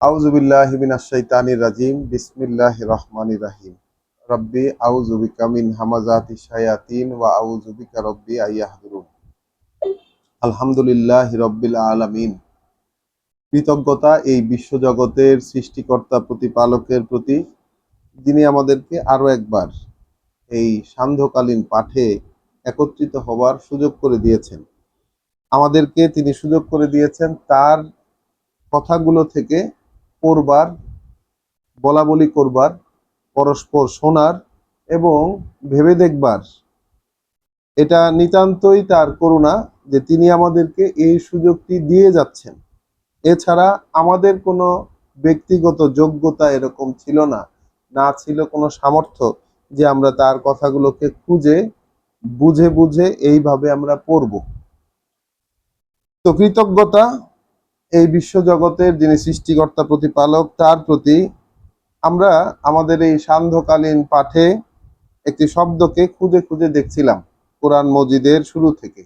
আউযু বিল্লাহি মিনাশ শাইতানির রাজিম বিসমিল্লাহির রহমানির রহিম রব্বি আউযু বিকা মিন হামাযাতিশ শায়াতিন ওয়া আউযু বিকা রব্বি আইয়াহদুরুন। আলহামদুলিল্লাহি রাব্বিল আলামিন। কৃতজ্ঞতা এই বিশ্বজগতের সৃষ্টিকর্তা প্রতিপালকের প্রতি, যিনি আমাদেরকে আরো একবার এই সান্ধ্যকালীন পাঠে একত্রিত হবার সুযোগ করে দিয়েছেন। আমাদেরকে তিনি সুযোগ করে দিয়েছেন তার কথাগুলো থেকে পড়বার, বলাবলি করবার, পরস্পর শোনার এবং ভেবে দেখবার। এটা নিতান্তই তার করুণা যে তিনি আমাদেরকে এই সুযোগটি দিয়ে যাচ্ছেন। এছাড়া আমাদের কোনো ব্যক্তিগত যোগ্যতা এরকম ছিল না, না ছিল কোনো সামর্থ্য যে আমরা তার কথাগুলোকে খুঁজে বুঝে বুঝে এইভাবে আমরা পড়ব। তো কৃতজ্ঞতা এই বিশ্বজগতের যিনি সৃষ্টিকর্তা প্রতিপালক তার প্রতি। আমরা আমাদের এই সান্ধ্যকালীন পাঠে একটি শব্দকে খুঁজে খুঁজে দেখছিলাম কোরআন মজিদের শুরু থেকে।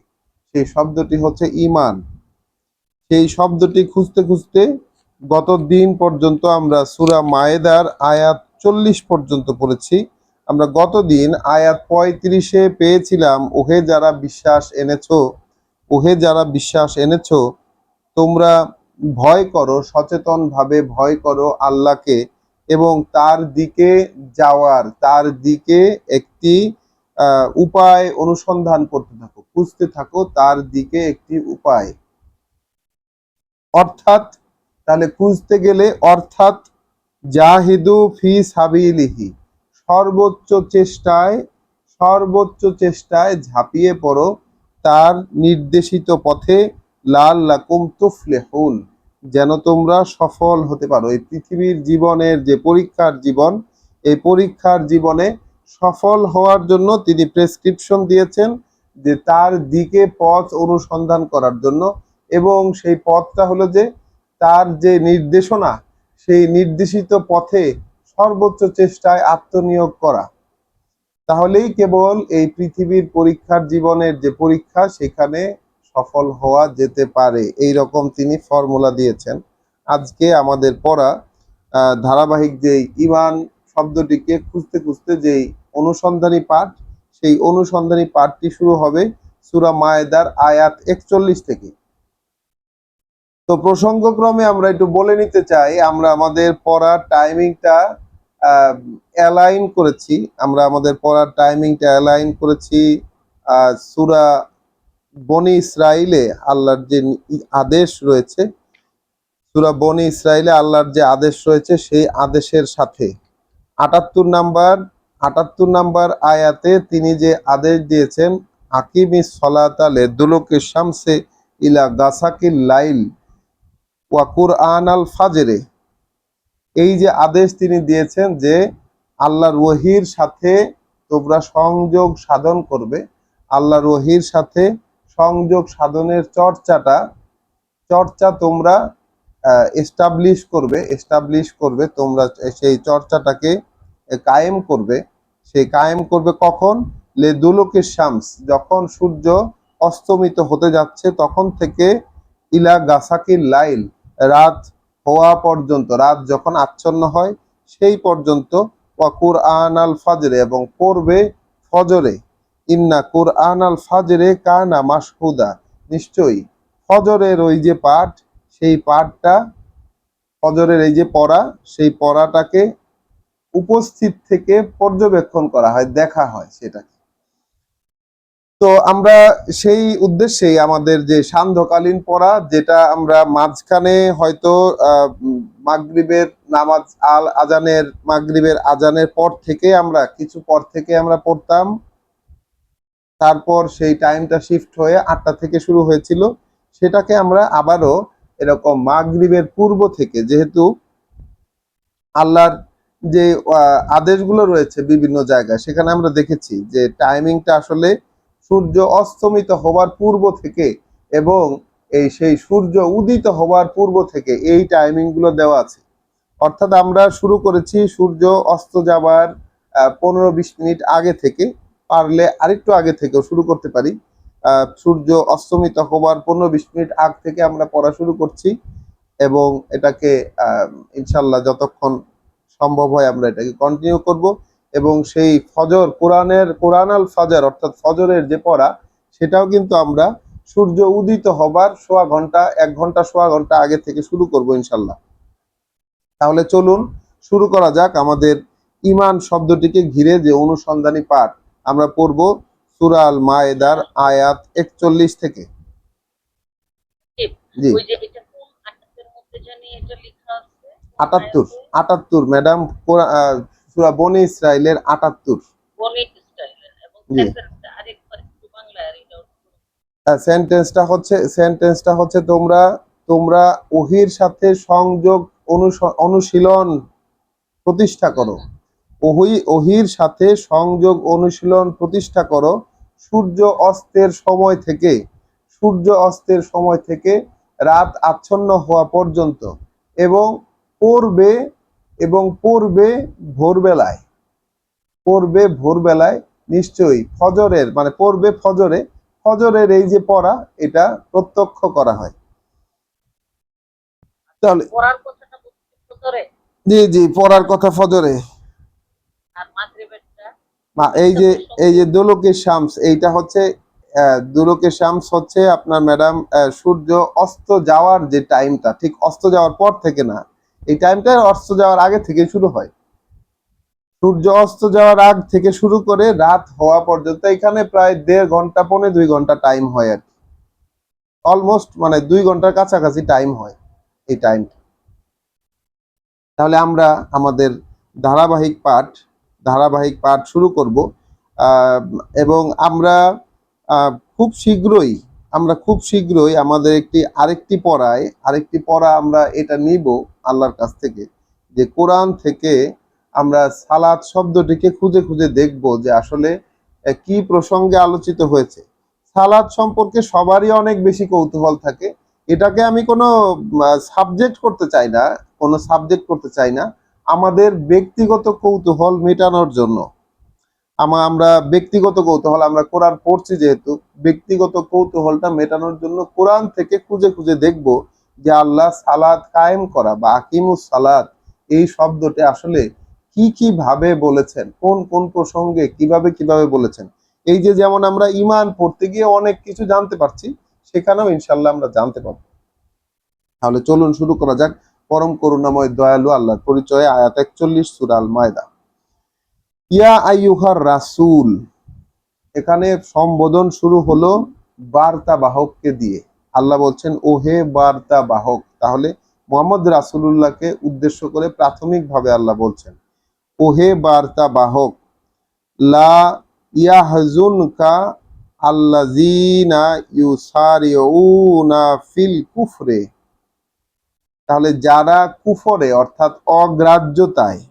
সেই শব্দটি হচ্ছে ঈমান। সেই শব্দটি খুঁজতে খুঁজতে গত দিন পর্যন্ত আমরা সূরা মায়েদার আয়াত 40 পর্যন্ত পড়েছি। আমরা গত দিন আয়াত 35-এ পেয়েছিলাম, ওহে যারা বিশ্বাস এনেছো, ওহে যারা বিশ্বাস এনেছো, তোমরা ভয় করো, সচেতনভাবে ভয় করো আল্লাহকে এবং তার দিকে যাওয়ার, তার দিকে একটি উপায় অনুসন্ধান করতে থাকো, খুঁজতে থাকো তার দিকে একটি উপায়। অর্থাৎ তাহলে খুঁজতে গেলে অর্থাৎ জাহিদু ফি সাবিলিহি, সর্বোচ্চ চেষ্টায় ঝাঁপিয়ে পড়ো তার নির্দেশিত পথে, লাআল্লাকুম তুফলিহুন, যেন তোমরা সফল হতে পারো। এই পৃথিবীর জীবনের যে পরীক্ষার জীবন, এই পরীক্ষার জীবনে সফল হওয়ার জন্য তিনি প্রেসক্রিপশন দিয়েছেন যে তার দিকে পথ অনুসন্ধান করার জন্য, এবং সেই পথটা হলো যে তার যে নির্দেশনা, সেই নির্দেশিত পথে সর্বোচ্চ চেষ্টায় আত্মনিয়োগ করা। তাহলেই কেবল এই পৃথিবীর পরীক্ষার জীবনের যে পরীক্ষা, সেখানে সফল হওয়া যেতে পারে। এই রকম তিনি ফর্মুলা দিয়েছেন। আজকে আমাদের পড়া ধারাবাহিক যেই ঈমান শব্দটিকে খুঁজতে খুঁজতে যেই অনুসন্ধানী পাঠ, সেই অনুসন্ধানী পাঠটি শুরু হবে সূরা মায়েদার আয়াত 41 থেকে। তো প্রসঙ্গক্রমে আমরা একটু বলে নিতে চাই, আমরা আমাদের পড়ার টাইমিংটা অ্যালাইন করেছি। আমরা আমাদের পড়ার টাইমিংটা অ্যালাইন করেছি সূরা বনি ইসরাইলে আল্লাহর যে আদেশ রয়েছে, সূরা বনি ইসরাইলে আল্লাহর যে আদেশ রয়েছে সেই আদেশের সাথে 78 নাম্বার আয়াতে তিনি যে আদেশ দিয়েছেন, আকিমিস সলাতা লিদুলুকি শামসি ইলা গাসাকিল লাইল ওয়া কুরআন আল ফাজরে, এই যে আদেশ তিনি দিয়েছেন যে আল্লাহর ওহীর সাথে তোমরা সংযোগ সাধন করবে, আল্লাহর ওহীর সাথে সংযোগ সাধনের চর্চা তোমরা এস্টাবলিশ করবে, তোমরা সেই চর্চাটাকে কায়েম করবে। সেই কায়েম করবে কখন? লেদুলুকি শামস, যখন সূর্য অস্তমিত হতে যাচ্ছে তখন থেকে, ইলা গাসাকিল লাইল, রাত হওয়া পর্যন্ত, রাত যখন আচ্ছন্ন হয় সেই পর্যন্ত, ওয়া কুরআন আল ফাজরে, এবং পড়বে ফজরে। ইন্না কুরআন আল ফাজরে কানা মাশহুদা, নিশ্চয়ই ফজরের ওই যে পাঠ, সেই পাঠটা, ফজরের এই যে পড়া, সেই পড়াটাকে উপস্থিত থেকে পর্যবেক্ষণ করা হয়, দেখা হয় সেটাকে। তো আমরা সেই উদ্দেশ্যেই আমাদের যে সান্ধ্যকালীন পড়া, যেটা আমরা মাঝখানে হয়তো মাগরিবের নামাজ মাগরিবের আজানের পর থেকে আমরা পড়তাম, তারপর সেই টাইমটা শিফট হয়ে 8টা থেকে শুরু হয়েছিল, সেটাকে আমরা আবারও এরকম মাগরিবের পূর্ব থেকে, যেহেতু আল্লাহর যে আদেশগুলো রয়েছে বিভিন্ন জায়গায়, সেখানে আমরা দেখেছি যে টাইমিংটা আসলে সূর্য অস্তমিত হওয়ার পূর্ব থেকে এবং সেই সূর্য উদিত হওয়ার পূর্ব থেকে এই টাইমিংগুলো দেওয়া আছে। অর্থাৎ আমরা শুরু করেছি সূর্য অস্ত যাবার 15-20 মিনিট আগে থেকে, পারলে আরেকটু আগে থেকেও শুরু করতে পারি। সূর্য অস্তমিত হওয়ার 15-20 মিনিট আগ থেকে আমরা পড়া শুরু করছি। এবং এটাকে ইনশাল্লাহ যতক্ষণ সম্ভব হয় আমরা এটাকে কন্টিনিউ করব। এবং সেই ফজর, কোরআন আল ফজর অর্থাৎ ফজরের যে পড়া, সেটাও কিন্তু আমরা সূর্য উদিত হবার সোয়া ঘন্টা, 1 ঘন্টা সোয়া ঘন্টা আগে থেকে শুরু করব ইনশাল্লাহ। তাহলে চলুন শুরু করা যাক আমাদের ঈমান শব্দটিকে ঘিরে যে অনুসন্ধানী পাঠ। আমরা পড়ব সূরা আল মায়েদার আয়াত 41 থেকে। জি, 78 78 ম্যাডাম, সূরা বনি ইসরাইলের 78। জি, সেন্টেন্সটা হচ্ছে তোমরা তোমরা ওহির সাথে সংযোগ অনুশীলন প্রতিষ্ঠা করো। ওহির সাথে সংযোগ অনুশীলন প্রতিষ্ঠা করো সূর্য অস্তের সময় থেকে রাত আচ্ছন্ন হওয়া পর্যন্ত, এবং পড়বে পড়বে ভোরবেলায় নিশ্চয়ই ফজরের, মানে পড়বে ফজরের এই যে পড়া, এটা প্রত্যক্ষ করা হয়। তাহলে জি জি, পড়ার কথা ফজরে। এই যে দুলুকে শামস, এইটা হচ্ছে দুলুকে শামস হচ্ছে আপনার ম্যাডাম সূর্য অস্ত যাওয়ার যে টাইমটা, ঠিক অস্ত যাওয়ার পর থেকে না, এই টাইমটা অস্ত যাওয়ার আগে থেকে শুরু হয়। সূর্য অস্ত যাওয়ার আগ থেকে শুরু করে রাত হওয়া পর্যন্ত এখানে প্রায় 1.5 ঘন্টা, 1.25 ঘন্টা টাইম হয় আর কি। অলমোস্ট মানে 2 ঘন্টার কাছাকাছি টাইম হয় এই টাইমটা। তাহলে আমরা আমাদের ধারাবাহিক পাঠ শুরু করব। এবং আমরা খুব শীঘ্রই আমাদের আরেকটি পড়া আমরা এটা নিব আল্লাহর কাছ থেকে, যে কোরআন থেকে আমরা সালাত শব্দটিকে খুঁজে খুঁজে দেখব যে আসলে কি প্রসঙ্গে আলোচিত হয়েছে। সালাত সম্পর্কে সবারই অনেক বেশি কৌতূহল থাকে। এটাকে আমি কোনো সাবজেক্ট করতে চাই না, আমাদের ব্যক্তিগত কৌতূহল মেটানোর জন্য। আমরা কোরআন পড়ছি যেহেতু, ব্যক্তিগত কৌতূহলটা মেটানোর জন্য কোরআন থেকে খুঁজে খুঁজে দেখব যে আল্লাহ সালাত কায়েম করা বা আকিমুস সালাত এই শব্দটি আসলে কি ভাবে বলেছেন, কোন কোন প্রসঙ্গে কিভাবে বলেছেন। এই যে যেমন আমরা ঈমান পড়তে গিয়ে অনেক কিছু জানতে পারছি, সেখানেও ইনশাল্লাহ আমরা জানতে পারবো। তাহলে চলুন শুরু করা যাক। পরম করুণাময় দয়ালু আল্লাহর পরিচয়ে আয়াত 41 সূরা আল মায়দা। ইয়া আইয়ুহার রাসূল, এখানে সম্বোধন শুরু হলো বার্তা বাহককে দিয়ে। আল্লাহ বলছেন ওহে বার্তা বাহক। তাহলে মোহাম্মদ রাসূলুল্লাহকে উদ্দেশ্য করে প্রাথমিকভাবে আল্লাহ বলছেন ওহে বার্তা বাহক, লা ইয়াহজুনকা আল্লাযীনা ইউসারিউনা ফিল কুফরে। তাহলে যারা কুফরে অর্থাৎ অগ্রাহ্যতায়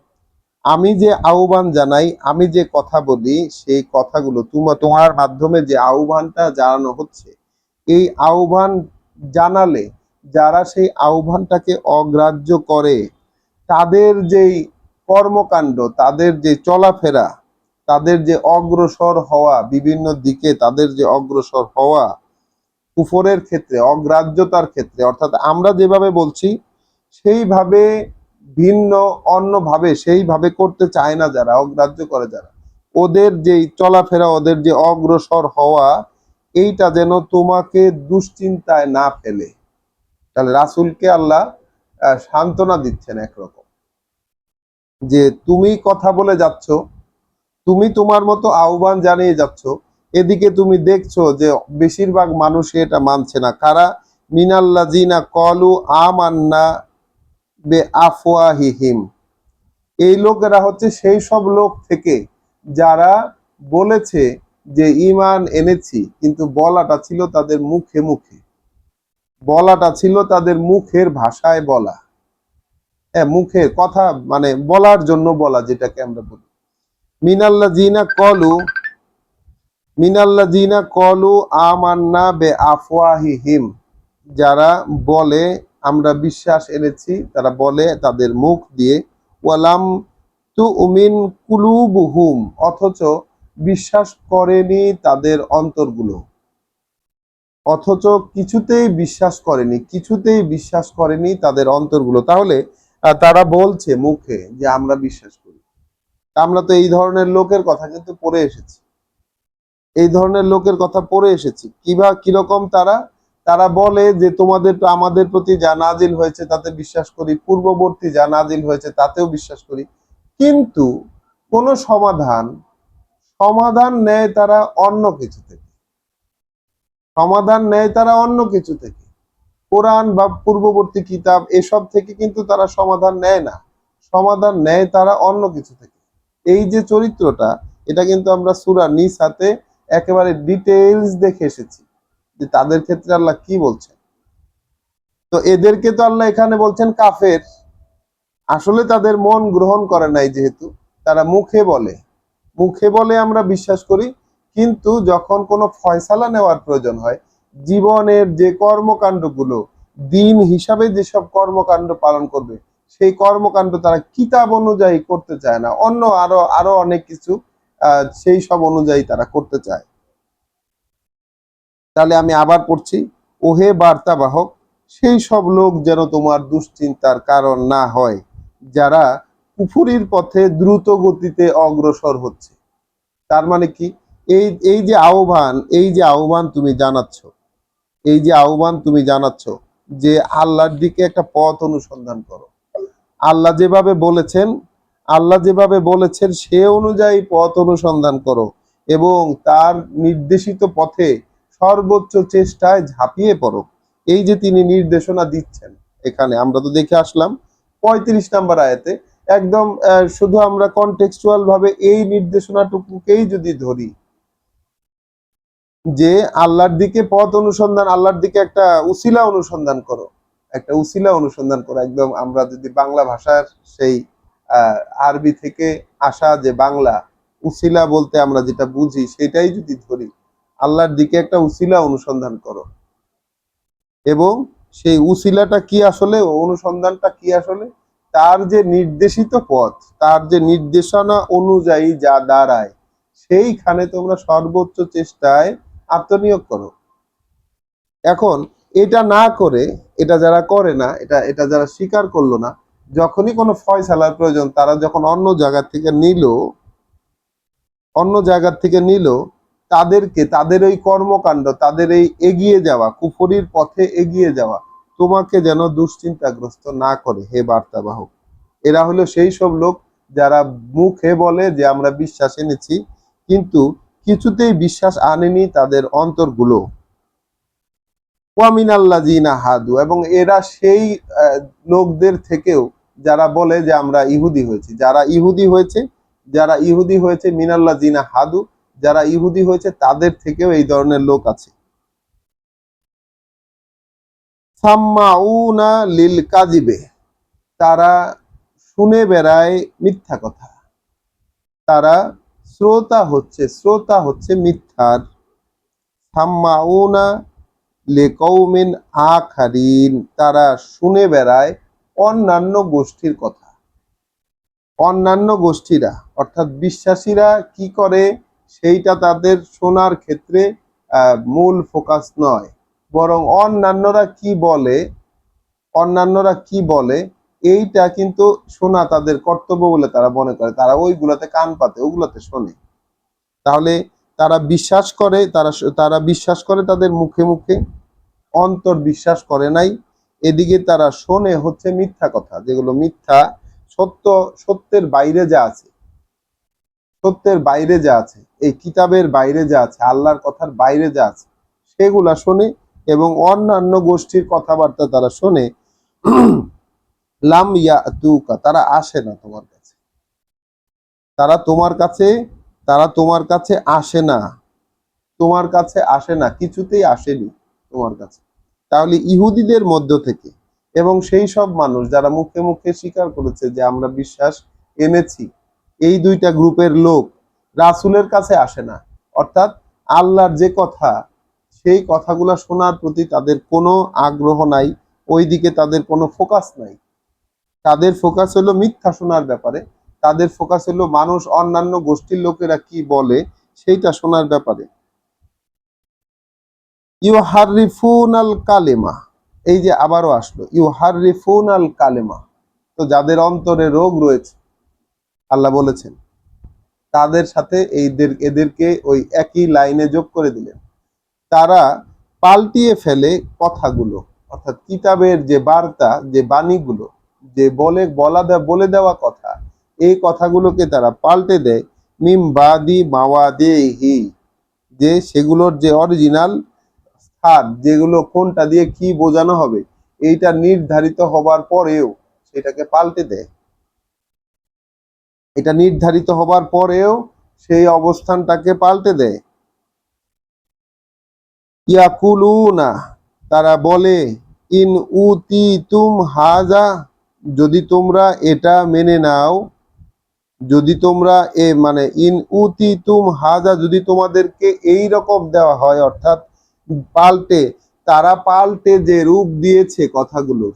আমি যে আহ্বান জানাই, আমি যে কথা বলি, সেই কথাগুলো তোমার মাধ্যমে যে আহ্বানটা জানানো হচ্ছে, এই আহ্বান জানালে যারা সেই আহ্বানটাকে অগ্রাহ্য করে, তাদের যেই কর্মকাণ্ড, তাদের যে চলাফেরা, তাদের যে অগ্রসর হওয়া, বিভিন্ন দিকে তাদের যে অগ্রসর হওয়া কুফরের ক্ষেত্রে, অগ্রাহ্যতার ক্ষেত্রে, অর্থাৎ আমরা যেভাবে বলছি সেইভাবে অন্যভাবে সেইভাবে করতে চায় না যারা, অগ্রাহ্য করে যারা, ওদের যেই চলাফেরা, ওদের যে অগ্রসর হওয়া, এইটা যেন তোমাকে দুশ্চিন্তায় না ফেলে। তাহলে রাসূলকে আল্লাহ সান্ত্বনা দিচ্ছেন একরকম, যে তুমি কথা বলে যাচ্ছ, তুমি তোমার মতো আহ্বান জানিয়ে যাচ্ছ, এদিকে তুমি দেখছো যে বেশিরভাগ মানুষই এটা মানছে না। কারা? মিনাল্লাযিনা ক্বালু আমান্না বিআফওয়াহিহিম, এই লোকেরা হচ্ছে সেই সব লোক থেকে যারা বলেছে যে ঈমান এনেছি, কিন্তু বলাটা ছিল তাদের মুখের ভাষায় বলা, হ্যাঁ, মুখের কথা, মানে বলার জন্য বলা, যেটাকে আমরা বলি। মিনাল্লাযিনা ক্বালু আমান্না বিআফওয়াহিহিম, যারা বলে আমরা বিশ্বাস এনেছি, তারা বলে তাদের মুখ দিয়ে, ওয়ালাম তুমিন কুলুবুহুম, অথচ বিশ্বাস করেনি তাদের অন্তরগুলো। অথচ কিছুতেই বিশ্বাস করেনি তাদের অন্তরগুলো। তাহলে তারা বলছে মুখে যে আমরা বিশ্বাস করি। আমরা তো এই ধরনের লোকের কথা কিন্তু পড়ে এসেছি, কিরকম তারা তারা বলে যে আমাদের প্রতি যা নাজিল হয়েছে তাতে বিশ্বাস করি, পূর্ববর্তী যা নাজিল হয়েছে তাতেও বিশ্বাস করি, কিন্তু কোনো সমাধান নেয় তারা অন্য কিছু থেকে। কোরআন বা পূর্ববর্তী কিতাব এসব থেকে কিন্তু তারা সমাধান নেয় না, সমাধান নেয় তারা অন্য কিছু থেকে। এই যে চরিত্রটা, এটা কিন্তু আমরা সূরা নিসাতে একেবারে ডিটেইলস দেখে এসেছি যে তাদের ক্ষেত্রে আল্লাহ কি বলছেন। তো এদেরকে তো আল্লাহ এখানে বলছেন কাফের। আসলে তাদের মন গ্রহণ করে নাই, যেহেতু তারা মুখে বলে আমরা বিশ্বাস করি, কিন্তু যখন কোনো ফয়সালা নেওয়ার প্রয়োজন হয়, জীবনের যে কর্মকাণ্ডগুলো দিন হিসাবে যেসব কর্মকাণ্ড পালন করবে, সেই কর্মকাণ্ড তারা কিতাব অনুযায়ী করতে চায় না, অন্য আরো আরো অনেক কিছু সেই সব অনুযায়ী তারা করতে চায়। তাহলে আমি আবার পড়ছি, ওহে বার্তাবাহক, সেই সব লোক যেন তোমার দুশ্চিন্তার কারণ না হয়, যারা কুফুরির পথে দ্রুত গতিতে অগ্রসর হচ্ছে। তার মানে কি? এই যে আহ্বান, তুমি জানাচ্ছ যে আল্লাহর দিকে একটা পথ অনুসন্ধান করো। আল্লাহ যেভাবে বলেছেন সে অনুযায়ী পথ অনুসন্ধান করো এবং তার নির্দেশিত পথে সর্বোচ্চ চেষ্টায় ঝাঁপিয়ে পড়ো। এই যে তিনি নির্দেশনা দিচ্ছেন, এখানে আমরা তো দেখে আসলাম 35 নম্বর আয়াতে, একদম শুধু আমরা কনটেক্সচুয়াল ভাবে এই নির্দেশনাটুকুকেই যদি ধরি যে আল্লাহর দিকে পথ অনুসন্ধান, আল্লাহর দিকে একটা উসিলা অনুসন্ধান করো, একদম আমরা যদি বাংলা ভাষার সেই আরবি থেকে আসা যে বাংলা উসিলা বলতে আমরা যেটা বুঝি সেটাই যদি ধরি, আল্লাহর দিকে একটা উসিলা অনুসন্ধান করো। এবং সেই উসিলাটা কি আসলে, অনুসন্ধানটা কি আসলে? তার যে নির্দেশিত পথ, তার যে নির্দেশনা অনুযায়ী যা দাঁড়ায়, সেইখানে তোমরা সর্বোচ্চ চেষ্টায় আত্মনিয়োগ করো। এখন এটা না করে, এটা যারা করে না, এটা যারা স্বীকার করলো না, যখনই কোনো ফয়সালার প্রয়োজন তারা যখন অন্য জায়গা থেকে নিল, তাদেরকে তাদের ওই কর্মকাণ্ড, তাদের এই এগিয়ে যাওয়া, কুফরির পথে এগিয়ে যাওয়া তোমাকে যেন দুশ্চিন্তাগ্রস্ত না করে হে বার্তাবাহক। এরা হলো সেই সব লোক যারা মুখে বলে যে আমরা বিশ্বাস এনেছি, কিন্তু কিছুতেই বিশ্বাস আনেনি তাদের অন্তরগুলো। ওয়ামিনাল্লাযিনা হাদু, এবং এরা সেই লোকদের থেকেও যারা বলে যে আমরা ইহুদি হয়েছে মিনাল্লাযিনা হাদু, যারা ইহুদি হয়েছে তাদের থেকেও এই ধরনের লোক আছে। সাম্মাউনা লিল কাযিবে, তারা শুনে বেড়ায় মিথ্যা কথা, তারা শ্রোতা হচ্ছে মিথ্যার। সাম্মাউনা লিকাউমিন আখারিন, তারা শুনে বেড়ায় অন্যান্য গোষ্ঠীর কথা। অন্যান্য গোষ্ঠীরা অর্থাৎ বিশ্বাসীরা কি করে সেইটা তাদের শোনার ক্ষেত্রে মূল ফোকাস নয়, বরং অন্যান্যরা কি বলে এইটা কিন্তু শোনা তাদের কর্তব্য বলে তারা মনে করে। তারা ওইগুলোতে কান পাতে, ওগুলোতে শোনে। তাহলে তারা বিশ্বাস করে তাদের মুখে মুখে, অন্তর বিশ্বাস করে নাই। এদিকে তারা শোনে হচ্ছে মিথ্যা কথা, যেগুলো মিথ্যা, সত্যের বাইরে যা আছে, এই কিতাবের বাইরে যা আছে, আল্লাহর কথার বাইরে যা আছে, সেগুলা শোনে এবং অন্যান্য গোষ্ঠীর কথাবার্তা তারা শোনে। লাম ইয়াতুকা, তারা আসে না তোমার কাছে, তারা তোমার কাছে আসে না, কিছুতেই আসেনি তোমার কাছে। তাহলে ইহুদিদের মধ্য থেকে এবং সেই সব মানুষ যারা মুখে মুখে স্বীকার করেছে যে আমরা বিশ্বাস এনেছি, এই দুইটা গ্রুপের লোক রাসূলের কাছে আসে না। অর্থাৎ আল্লাহর যে কথা, সেই কথাগুলো শোনার প্রতি তাদের কোনো আগ্রহ নাই, ওইদিকে তাদের কোনো ফোকাস নাই। তাদের ফোকাস হলো মিথ্যা শোনার ব্যাপারে, তাদের ফোকাস হলো মানুষ, অন্যান্য গোষ্ঠীর লোকেরা কি বলে সেইটা শোনার ব্যাপারে। ইউহারিফুনাল কালেমা, এই যে আবারও আসলো ইউহারিফুনাল কালেমা। তো যাদের অন্তরে রোগ রয়েছে আল্লাহ বলেছেন তাদের সাথে এদেরকে ওই একই লাইনে যোগ করে দিলেন। তারা পাল্টিয়ে ফেলে কথাগুলো, অর্থাৎ কিতাবের যে বার্তা, যে বাণীগুলো, যে বলে দেওয়া কথা, এই কথাগুলোকে তারা পাল্টে দেয়। মিম বাদি মাওয়াদিহি, যে সেগুলোর যে অরিজিনাল স্থান, যেগুলো কোনটা দিয়ে কি বোঝানো হবে এইটা নির্ধারিত হবার পরেও সেটাকে পাল্টে দেয়। এটা নির্ধারিত হবার পরেও সেই অবস্থানটাকে পাল্টে দেয়। ইয়াকুলুনা, তারা বলে, ইন উতিতুম হাজা, যদি তোমরা এটা মেনে নাও, যদি তোমরা মানে ইন উতিতুম হাজা, যদি তোমাদেরকে এই রকম দেওয়া হয়, অর্থাৎ পাল্টে, তারা পাল্টে যে রূপ দিয়েছে কথাগুলো,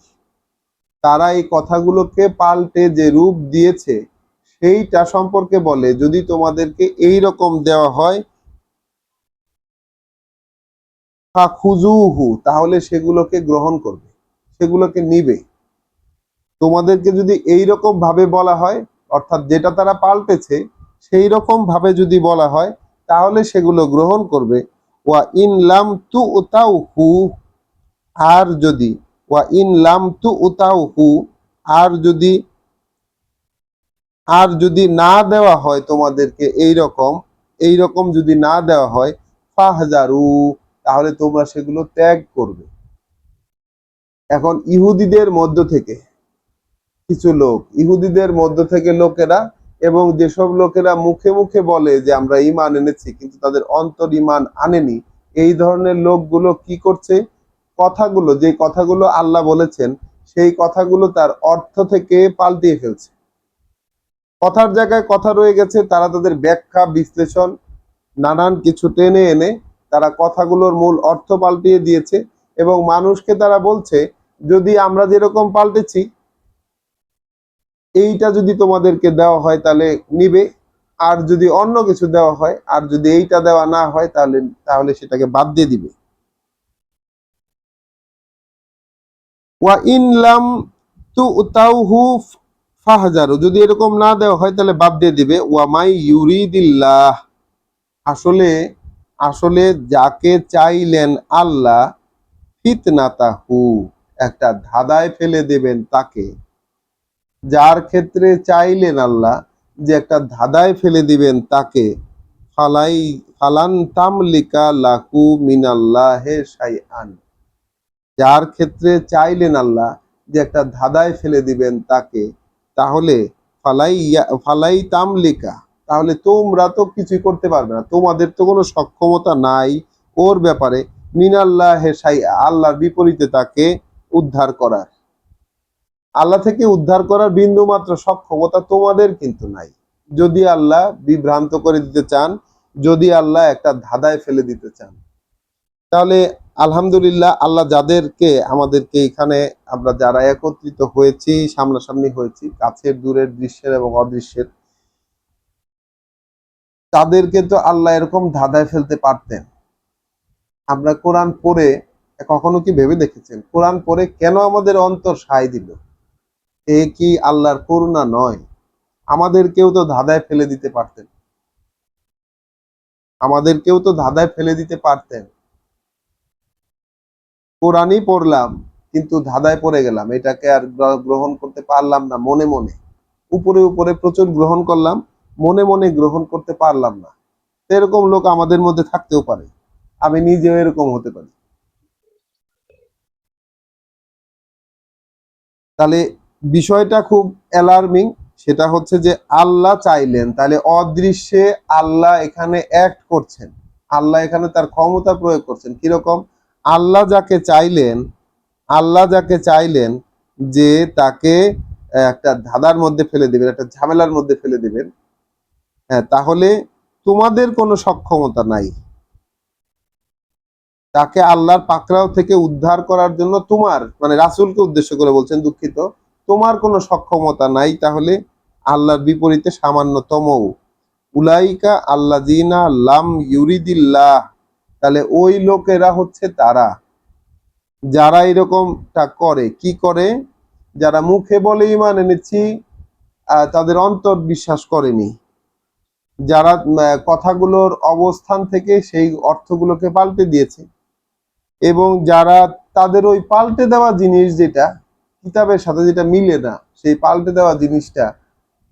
তারা এই কথাগুলোকে পাল্টে যে রূপ দিয়েছে সেইটা সম্পর্কে বলে, যদি তোমাদেরকে এই রকম দেওয়া হয় ফাখুজুহু, তাহলে সেগুলোকে গ্রহণ করবে, সেগুলোকে নিবে। তোমাদেরকে যদি এই রকম ভাবে বলা হয়, অর্থাৎ যেটা তারা পাল্টেছে সেই রকম ভাবে যদি বলা হয় তাহলে সেগুলো গ্রহণ করবে। ওয়া ইন লাম তু উতাউহু, আর যদি ওয়া ইন লাম তু উতাউহু, আর যদি না দেওয়া হয় তোমাদেরকে এই রকম যদি না দেওয়া হয়, ফাহজারু, তাহলে তোমরা সেগুলো ত্যাগ করবে। এখন ইহুদিদের মধ্য থেকে লোকেরা, এবং যেসব লোকেরা মুখে মুখে বলে যে আমরা ঈমান এনেছি কিন্তু তাদের অন্তর ঈমান আনেনি, এই ধরনের লোকগুলো কি করছে, যে কথাগুলো আল্লাহ বলেছেন সেই কথাগুলো তার অর্থ থেকে পাল্টিয়ে ফেলছে। কথার জায়গায় কথা রয়ে গেছে, তারা তাদের ব্যাখ্যা বিশ্লেষণ নানান কিছু টেনে এনে তারা কথাগুলোর মূল অর্থ পাল্টিয়ে দিয়েছে, এবং মানুষকে তারা বলছে যদি আমরা যেরকম পাল্টেছি এইটা যদি তোমাদেরকে দেওয়া হয় তাহলে নিবে, আর যদি অন্য কিছু দেওয়া হয়, আর যদি এইটা দেওয়া না হয় তাহলে তাহলে সেটাকে বাদ দিয়ে দিবে। ওয়া ইন লাম তুতাউহু ফাহজারু, যদি এরকম না দেওয়া হয় তাহলে বাদ দিয়ে দিবে। ওয়া মাই ইউরিদিল্লাহ, আসলে আসলে যাকে চাইলেন আল্লাহ ফিতনাতাহু, একটা ধাঁধায় ফেলে দেবেন তাকে, যার ক্ষেত্রে চাইলেন আল্লাহ যে একটা ধাঁধায় ফেলে দিবেন তাকে, ফালাই ফালান তামলিকা লাহু মিনাল্লাহে শাইআন, যার ক্ষেত্রে চাইলেন আল্লাহ যে একটা ধাঁধায় ফেলে দিবেন তাকে, তাহলে ফালাই তামলিকা, তাহলে তোমরা তো কিছুই করতে পারবে না, তোমাদের তো কোনো সক্ষমতা নাই ওর ব্যাপারে, মিনাল্লাহে শাইআ, আল্লাহর বিপরীতে তাকে উদ্ধার করার, আল্লাহ থেকে উদ্ধার করার বিন্দু মাত্র সক্ষমতা তোমাদের কিন্তু নাই। যদি আল্লাহ বিভ্রান্ত করে দিতে চান, যদি আল্লাহ একটা ধাঁধায় ফেলে দিতে চান, তাহলে আলহামদুলিল্লাহ আল্লাহ যাদেরকে আমাদেরকে এখানে আমরা যারা একত্রিত হয়েছি, সামনাসামনি হয়েছি, কাছের দূরের দৃশ্যের এবং অদৃশ্যের, তাদেরকে তো আল্লাহ এরকম ধাঁধায় ফেলতে পারতেন। আমরা কোরআন পড়ে কখনো কি ভেবে দেখেছেন কোরআন পড়ে কেন আমাদের অন্তর সায় দিল? এ কি আল্লাহর করুণা নয়? আমাদেরকেও তো ধাঁধায় ফেলে দিতে পারতেন, আমাদেরকেও তো ধাঁধায় ফেলে দিতে পারতেন। কোরআনই পড়লাম কিন্তু ধাঁধায় পড়ে গেলাম, এটাকে আর গ্রহণ করতে পারলাম না, মনে মনে উপরে উপরে প্রচুর গ্রহণ করলাম, মনে মনে গ্রহণ করতে পারলাম না। এরকম লোক আমাদের মধ্যে থাকতেও পারে, আমি নিজেও এরকম হতে পারি। তাহলে বিষয়টা খুব অ্যালার্মিং, সেটা হচ্ছে যে আল্লাহ চাইলেন, তাহলে অদৃশ্যে আল্লাহ এখানে অ্যাক্ট করছেন, আল্লাহ এখানে তার ক্ষমতা প্রয়োগ করছেন। কিরকম? আল্লাহ যাকে চাইলেন, আল্লাহ যাকে চাইলেন যে তাকে একটা ধাঁধার মধ্যে ফেলে দিবেন, একটা ঝামেলার মধ্যে ফেলে দিবেন, হ্যাঁ, তাহলে তোমাদের কোনো সক্ষমতা নাই তাকে আল্লাহর পাকড়াও থেকে উদ্ধার করার জন্য। তোমার মানে রাসূলকে উদ্দেশ্য করে বলছেন, দুঃখিত, তোমার কোনো সক্ষমতা নাই, তাহলে আল্লাহর বিপরীতে সামান্যতম। উলাইকা আল্লাযিনা লাম ইউরিদিল্লাহ, তাহলে ওই লোকেরা হচ্ছে তারা যারা এরকমটা করে। কি করে? যারা মুখে বলে ঈমান এনেছি, তাদের অন্তর বিশ্বাস করেনি, যারা কথাগুলোর অবস্থান থেকে সেই অর্থগুলোকে পাল্টে দিয়েছে, এবং যারা তাদের ওই পাল্টে দেওয়া জিনিস, যেটা কিতাবের সাথে যেটা মিলে না, সেই পাল্টে দেওয়া জিনিসটা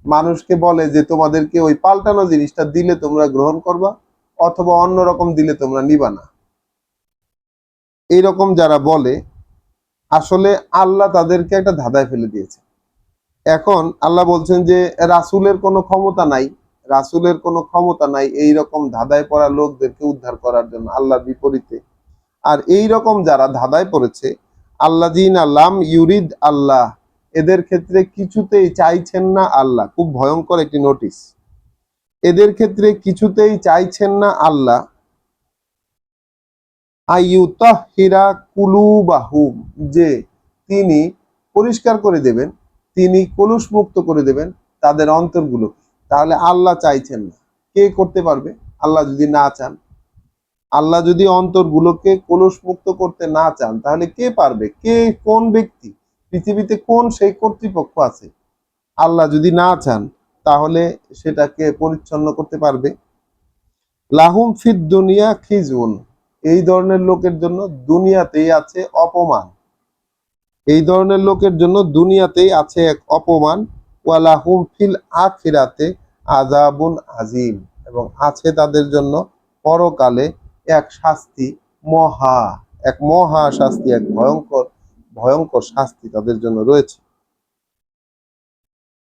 মানুষকে বলে যে তোমাদেরকে ওই পাল্টানো জিনিসটা দিলে তোমরা গ্রহণ করবা, অথবা অন্যরকম দিলে তোমরা নিবা না। এইরকম যারা বলে, আসলে আল্লাহ তাদেরকে একটা ধাঁধায় ফেলে দিয়েছে। এখন আল্লাহ বলছেন যে রাসূলের কোনো ক্ষমতা নাই, রাসূলের কোনো ক্ষমতা নাই এইরকম ধাঁধায় পড়া লোকদেরকে উদ্ধার করার জন্য, আল্লাহর বিপরীতে। আর এই রকম যারা ধাঁধায় পড়েছে, আল্লাযীনা লাম ইউরিদ আল্লাহ, এদের ক্ষেত্রে কিছুতেই চাইছেন না আল্লাহ। খুব ভয়ঙ্কর একটি নোটিশ। এদের ক্ষেত্রে কিছুতেই চাইছেন না আল্লাহ আইয়ুতাহহিরা কুলুবাহুম, যে তিনি পরিষ্কার করে দেবেন, তিনি কলুষ মুক্ত করে দেবেন তাদের অন্তরগুলো। তাহলে আল্লাহ চাইছেন না, কে করতে পারবে? আল্লাহ যদি না চান, আল্লাহ যদি অন্তরগুলোকে কলুষ মুক্ত করতে না চান, তাহলে কে পারবে? কে, কোন ব্যক্তি, পৃথিবীতে কোন সেই কর্তৃপক্ষ আছে আল্লাহ যদি না চান তাহলে সেটাকে পরিচ্ছন্ন করতে পারবে? লাহুম ফিদ দুনিয়া খিজুন, এই ধরনের লোকের জন্য দুনিয়াতেই আছে অপমান, এই ধরনের লোকের জন্য দুনিয়াতেই আছে এক অপমান। ওয়ালাহুম ফিল আখিরাতে আযাবুন আযীম, এবং আছে তাদের জন্য পরকালে এক শাস্তি, মহা, এক মহা শাস্তি, এক ভয়ঙ্কর ভয়ঙ্কর শাস্তি তাদের জন্য রয়েছে।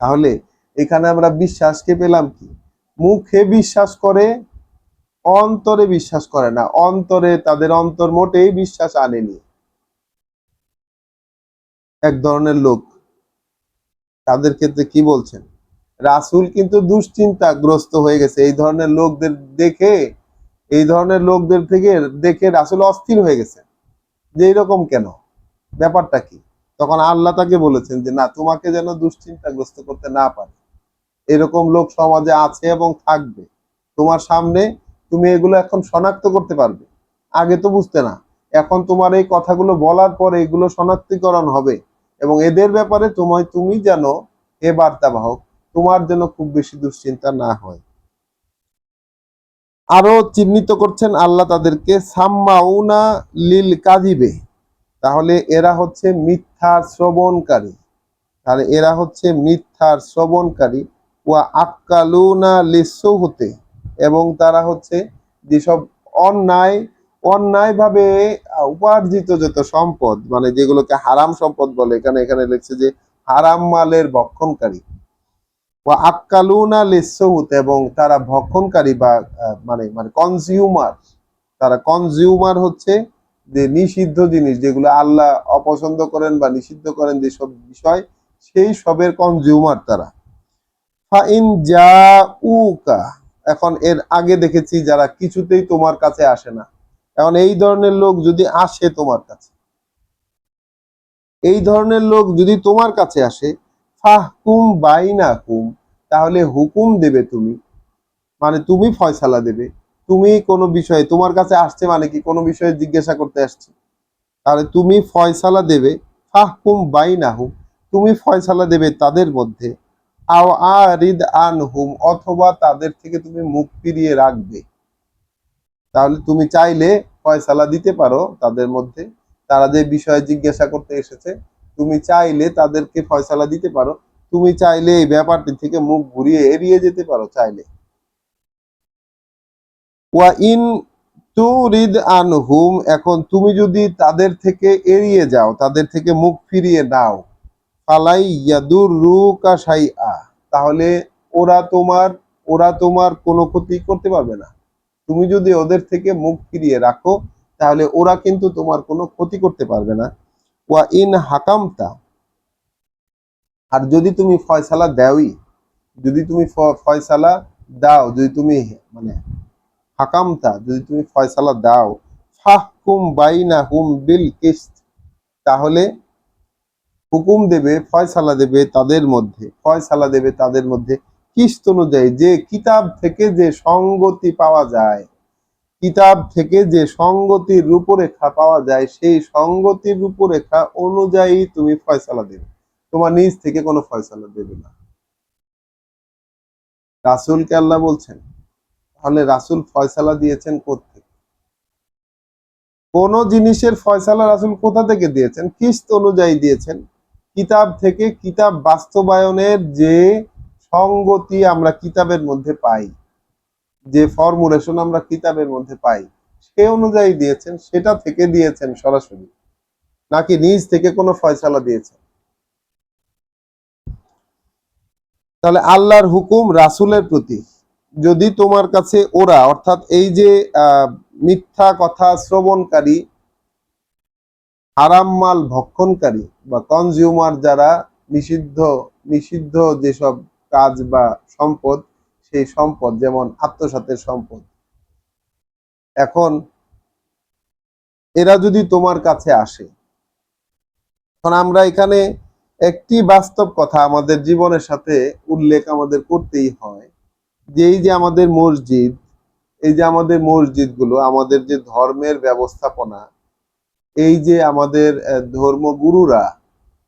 তাহলে এখানে আমরা বিশ্বাসকে পেলাম কি? মুখে বিশ্বাস করে, অন্তরে বিশ্বাস করে না। অন্তরে তাদের অন্তর মোটেই বিশ্বাস আনেনি। এক ধরনের লোক, তাদের ক্ষেত্রে কি বলছেন? রাসূল কিন্তু দুশ্চিন্তাগ্রস্ত হয়ে গেছে এই ধরনের লোকদের দেখে, এই ধরনের লোকদের থেকে দেখে রাসূল অস্থির হয়ে গেছে যে এরকম কেন, ব্যাপারটা কি? তখন আল্লাহ তাকে বলেছেন যে না, তোমাকে যেন দুশ্চিন্তাগ্রস্ত করতে না পারে, এরকম লোক সমাজে আছে এবং থাকবে। তোমার সামনে তুমি এগুলো এখন শনাক্ত করতে পারবে, আগে তো বুঝতে না। এখন তোমার এই কথাগুলো বলার পরে এগুলো শনাক্তিকরণ হবে, এবং এদের ব্যাপারে তুমি যেন এ বার্তাবাহক, তোমার যেন খুব বেশি দুশ্চিন্তা না হয়। আরো চিহ্নিত করছেন আল্লাহ তাদেরকে সাম্মাউনা লিল কাযিবে, তাহলে এরা হচ্ছে মিথ্যার শ্রবণকারী, তাহলে এরা হচ্ছে মিথ্যার শ্রবণকারী। ওয়া আক্কালুনা লিসসুহতে, এবং তারা হচ্ছে যেসব অন্যায় অন্যায়ভাবে উপার্জিত যত সম্পদ, মানে যেগুলোকে হারাম সম্পদ বলে, এখানে এখানে লিখছে যে হারাম মালের ভক্ষণকারী। ওয়া আক্কালুনা লিসসুহুত, এবং তারা ভক্ষণকারী বা মানে মানে কনজিউমার, তারা কনজিউমার হচ্ছে যে নিষিদ্ধ জিনিস, যেগুলো আল্লাহ অপছন্দ করেন বা নিষিদ্ধ করেন যেসব বিষয়, সেই সবের কনজিউমার তারা। ফাইন জাউকা, এখন এর আগে দেখেছি যারা কিছুতেই তোমার কাছে আসে না। এখন এই ধরনের লোক যদি আসে তোমার কাছে, এই ধরনের লোক যদি তোমার কাছে আসে, ফাহকুম বাইনাকুম, তাহলে হুকুম দেবে তুমি, মানে তুমি ফয়সালা দেবে। তুমি কোনো বিষয়ে তোমার কাছে আসছে, মানে কি কোনো বিষয়ে জিজ্ঞাসা করতে আসছে, তাহলে তুমি ফয়সালা দেবে। ফাহকুম বাইনাহুম, তুমি ফয়সালা দেবে তাদের মধ্যে। আও আরিদ আনহুম, অথবা তাদের থেকে তুমি মুখ ফিরিয়ে রাখবে। তাহলে তুমি চাইলে ফয়সালা দিতে পারো তাদের মধ্যে, তারা যে বিষয়ে জিজ্ঞাসা করতে এসেছে, তুমি চাইলে তাদেরকে ফয়সালা দিতে পারো, তুমি চাইলে এই ব্যাপারটি থেকে মুখ ঘুরিয়ে এড়িয়ে যেতে পারো চাইলে। ওয়া ইন তুরিদ আনহুম, এখন তুমি যদি তাদের থেকে এড়িয়ে যাও, তাদের থেকে মুখ ফিরিয়ে নাও, ফালাই ইয়াদুররুকা শাইআ, তাহলে ওরা তোমার ওরা তোমার কোনো ক্ষতি করতে পারবে না। তুমি যদি ওদের থেকে মুখ ফিরিয়ে রাখো, তাহলে ওরা কিন্তু তোমার কোনো ক্ষতি করতে পারবে না। ওয়া ইন হাকামতা, আর যদি তুমি ফয়সালা দাওই, যদি তুমি ফয়সালা দাও, যদি তুমি মানে হাকামতা, যদি তুমি ফয়সালা দাও, ফাহকুম বাইনাহুম বিল কিসত, তাহলে হুকুম দেবে, ফয়সালা দেবে তাদের মধ্যে, ফয়সালা দেবে তাদের মধ্যে কিসত অনুযায়ী, যে কিতাব থেকে যে সঙ্গতি পাওয়া যায়, কিতাব থেকে যে সঙ্গতির রূপরেখা পাওয়া যায় সেই সঙ্গতির রূপরেখা অনুযায়ী তুমি ফয়সালা দেবে, তোমার নিজ থেকে কোনো ফয়সালা দেবে না। রাসূলকে আল্লাহ বলছেন, তাহলে রাসূল ফয়সালা দিয়েছেন কোত্থেকে? কোন জিনিসের ফয়সালা রাসূল কোথা থেকে দিয়েছেন? কিস্ত অনুযায়ী দিয়েছেন। কিতাব থেকে, কিতাব বাস্তবায়নের যে সঙ্গতি আমরা কিতাবের মধ্যে পাই, যে ফর্মুলেশন আমরা কিতাবের মধ্যে পাই, সে অনুযায়ী দিয়েছেন, সেটা থেকে দিয়েছেন সরাসরি, নাকি নিজ থেকে কোনো ফয়সালা দিয়েছেন? তাহলে আল্লাহর হুকুম রাসূলের প্রতি, যদি তোমার কাছে ওরা, অর্থাৎ এই যে মিথ্যা কথা শ্রবণকারী, হারাম মাল ভক্ষণকারী বা কনজিউমার, যারা নিষিদ্ধ নিষিদ্ধ যেসব কাজ বা সম্পদ, সেই সম্পদ যেমন আত্মসাতের সম্পদ, এখন এরা যদি তোমার কাছে আসে, এখন আমরা এখানে একটি বাস্তব কথা আমাদের জীবনের সাথে উল্লেখ আমাদের করতেই হয়, যে এই যে আমাদের মসজিদ, এই যে আমাদের মসজিদগুলো, আমাদের যে ধর্মের ব্যবস্থাপনা, এই যে আমাদের ধর্মগুরুরা,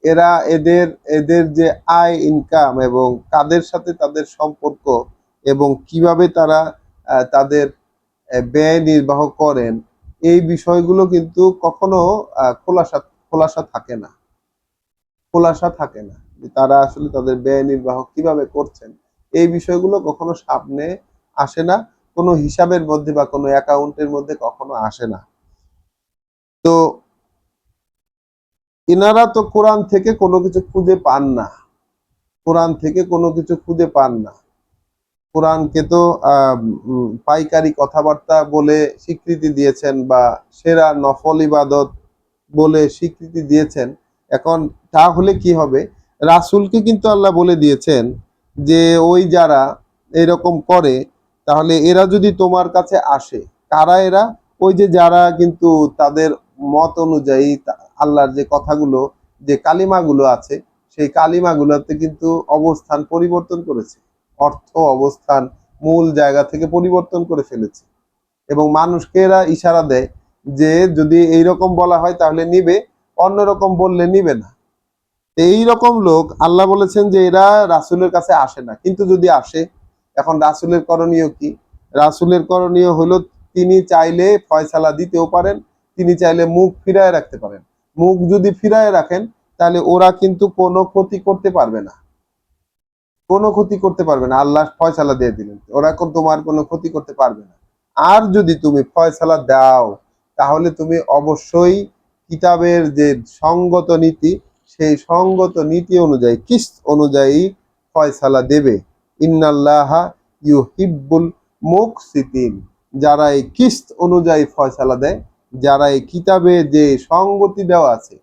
এরা এদের এদের যে আয় ইনকাম এবং কাদের সাথে তাদের সম্পর্ক এবং কিভাবে তারা তাদের ব্যয় নির্বাহ করেন, এই বিষয়গুলো কিন্তু কখনো খোলাসা খোলাসা থাকে না, খোলাসা থাকে না যে তারা আসলে তাদের ব্যয় নির্বাহ কিভাবে করছেন। এই বিষয়গুলো কখনো সামনে আসে না, কোনো হিসাবের মধ্যে বা কোনো অ্যাকাউন্টের মধ্যে কখনো আসে না। তো ইনারা তো কোরআন থেকে কোনো কিছু খুঁজে পান না, কোরআন থেকে কোনো কিছু খুঁজে পান না। কোরআনকে তো পাইকারি কথাবার্তা বলে স্বীকৃতি দিয়েছেন, বা সেরা নফল ইবাদত বলে স্বীকৃতি দিয়েছেন। এখন তাহলে কি হবে? রাসূলকে কিন্তু আল্লাহ বলে দিয়েছেন যে ওই যারা এরকম করে, তাহলে এরা যদি তোমার কাছে আসে, কারা এরা? ওই যে যারা কিন্তু তাদের মত অনুযায়ী আল্লাহর যে কথাগুলো, যে কালিমাগুলো আছে, সেই কালিমাগুলোতে কিন্তু অবস্থান পরিবর্তন করেছে, অর্থ অবস্থান মূল জায়গা থেকে পরিবর্তন করে ফেলেছে, এবং মানুষকে এরা ইশারা দেয় যে যদি এইরকম বলা হয় তাহলে নিবে, অন্যরকম বললে নিবে না। এই রকম লোক আল্লাহ বলেছেন যে এরা রাসূলের কাছে আসে না, কিন্তু যদি আসে, এখন রাসূলের করণীয় কি? রাসূলের করণীয় হলো তিনি চাইলে ফয়সালা দিতেও পারেন, তিনি চাইলে মুখ ফিরায় রাখতে পারেন। মুখ যদি ফিরায় রাখেন, তাহলে ওরা কিন্তু কোনো ক্ষতি করতে পারবে না, কোনো ক্ষতি করতে পারবে না। আল্লাহ ফয়সালা দিয়ে দিলেন, ওরা তোমার কোনো ক্ষতি করতে পারবে না। আর যদি তুমি ফয়সালা দাও, তাহলে তুমি অবশ্যই কিতাবের যে সঙ্গত নীতি, সেই সঙ্গত নীতি অনুযায়ী, কিস্ত অনুযায়ী ফয়সালা দেবে। ইন্নাল্লাহা ইউহিব্বুল মুকসিতিন, যারা এই কিস্ত অনুযায়ী ফয়সালা দেয়, যারা এই কিতাবে যে সঙ্গতি দেওয়া আছে,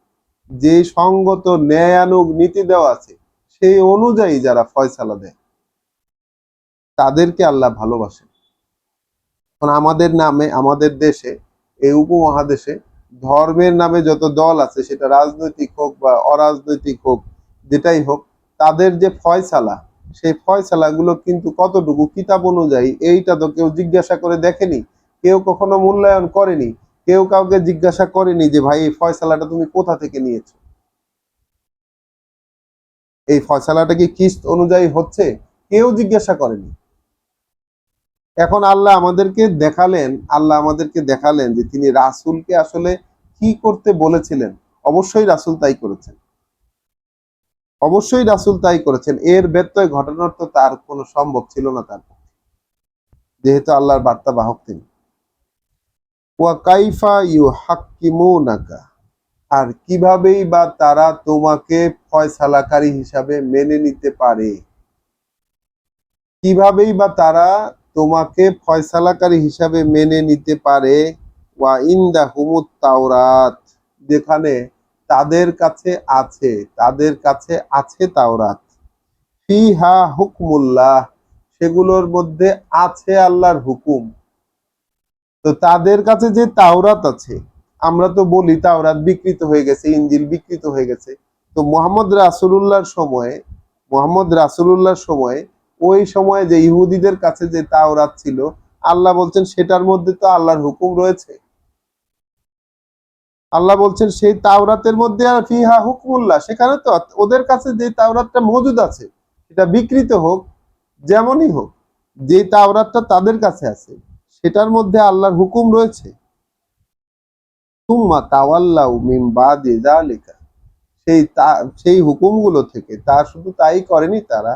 যে সঙ্গত ন্যায়ানুগ নীতি দেওয়া আছে, সেই অনুযায়ী যারা ফয়সালা দেয়, তাদেরকে আল্লাহ ভালোবাসেন। এখন আমাদের নামে, আমাদের দেশে, এই উপমহাদেশে ধর্মের নামে যত দল আছে, সেটা রাজনৈতিক হোক বা অরাজনৈতিক হোক, যেটাই হোক, তাদের যে ফয়সালা, সেই ফয়সালাগুলো কিন্তু কতটুকু কিতাব অনুযায়ী, এইটা তো কেউ জিজ্ঞাসা করে দেখেনি, কেউ কখনো মূল্যায়ন করেনি, কেউ কাউকে জিজ্ঞাসা করেনি যে ভাই এই ফয়সালাটা তুমি কোথা থেকে নিয়েছো, এই ফয়সালাটা কি কিস্ত অনুযায়ী হচ্ছে, কেউ জিজ্ঞাসা করেনি। এখন আল্লাহ আমাদেরকে দেখালেন যে তিনি রাসূলকে আসলে কি করতে বলেছিলেন। অবশ্যই রাসূল তাই করেছেন, অবশ্যই রাসূল তাই করেছেন। এর ব্যত্যয় ঘটানোর তো তার কোনো সম্ভব ছিল না তার পক্ষে, যেহেতু আল্লাহর বার্তা বাহক তিনি। ওয়া কাইফা ইউহাক্কিমুনাকা, আর কিভাবেই বা তারা তোমাকে ফয়সালাকারী হিসাবে মেনে নিতে পারে, কিভাবেই বা তারা তোমাকে ফয়সালাকারী হিসাবে মেনে নিতে পারে। ওয়া ইনদাহুমুত তাওরাত, যেখানে তাদের কাছে আছে, তাদের কাছে আছে তাওরাত, ফিহা হুকমুল্লাহ, সেগুলোর মধ্যে আছে আল্লাহর হুকুম। তো তাদের কাছে যে তাওরাত আছে, আমরা তো বলি তাওরাত বিকৃত হয়ে গেছে, ইনজিল বিকৃত হয়ে গেছে। তো মোহাম্মদ রাসূলুল্লাহর সময়ে ওই সময়ে যে ইহুদিদের কাছে যে তাওরাত ছিল, আল্লাহ বলছেন সেটার মধ্যে তো আল্লাহর হুকুম রয়েছে। আল্লাহ বলছেন সেই তাওরাতের মধ্যে আর ফিহা হুকমুল্লাহ, সেখানে তো ওদের কাছে যে তাওরাতটা মজুদ আছে, সেটা বিকৃত হোক যেমনই হোক, যে তাওরাতটা তাদের কাছে আছে সেটার মধ্যে আল্লাহর হুকুম রয়েছে। তুম্মা তাওয়াল্লাউ মিন বাদি যালিকা, সেই হুকুমগুলো থেকে তা শুধু তাই করেনি তারা,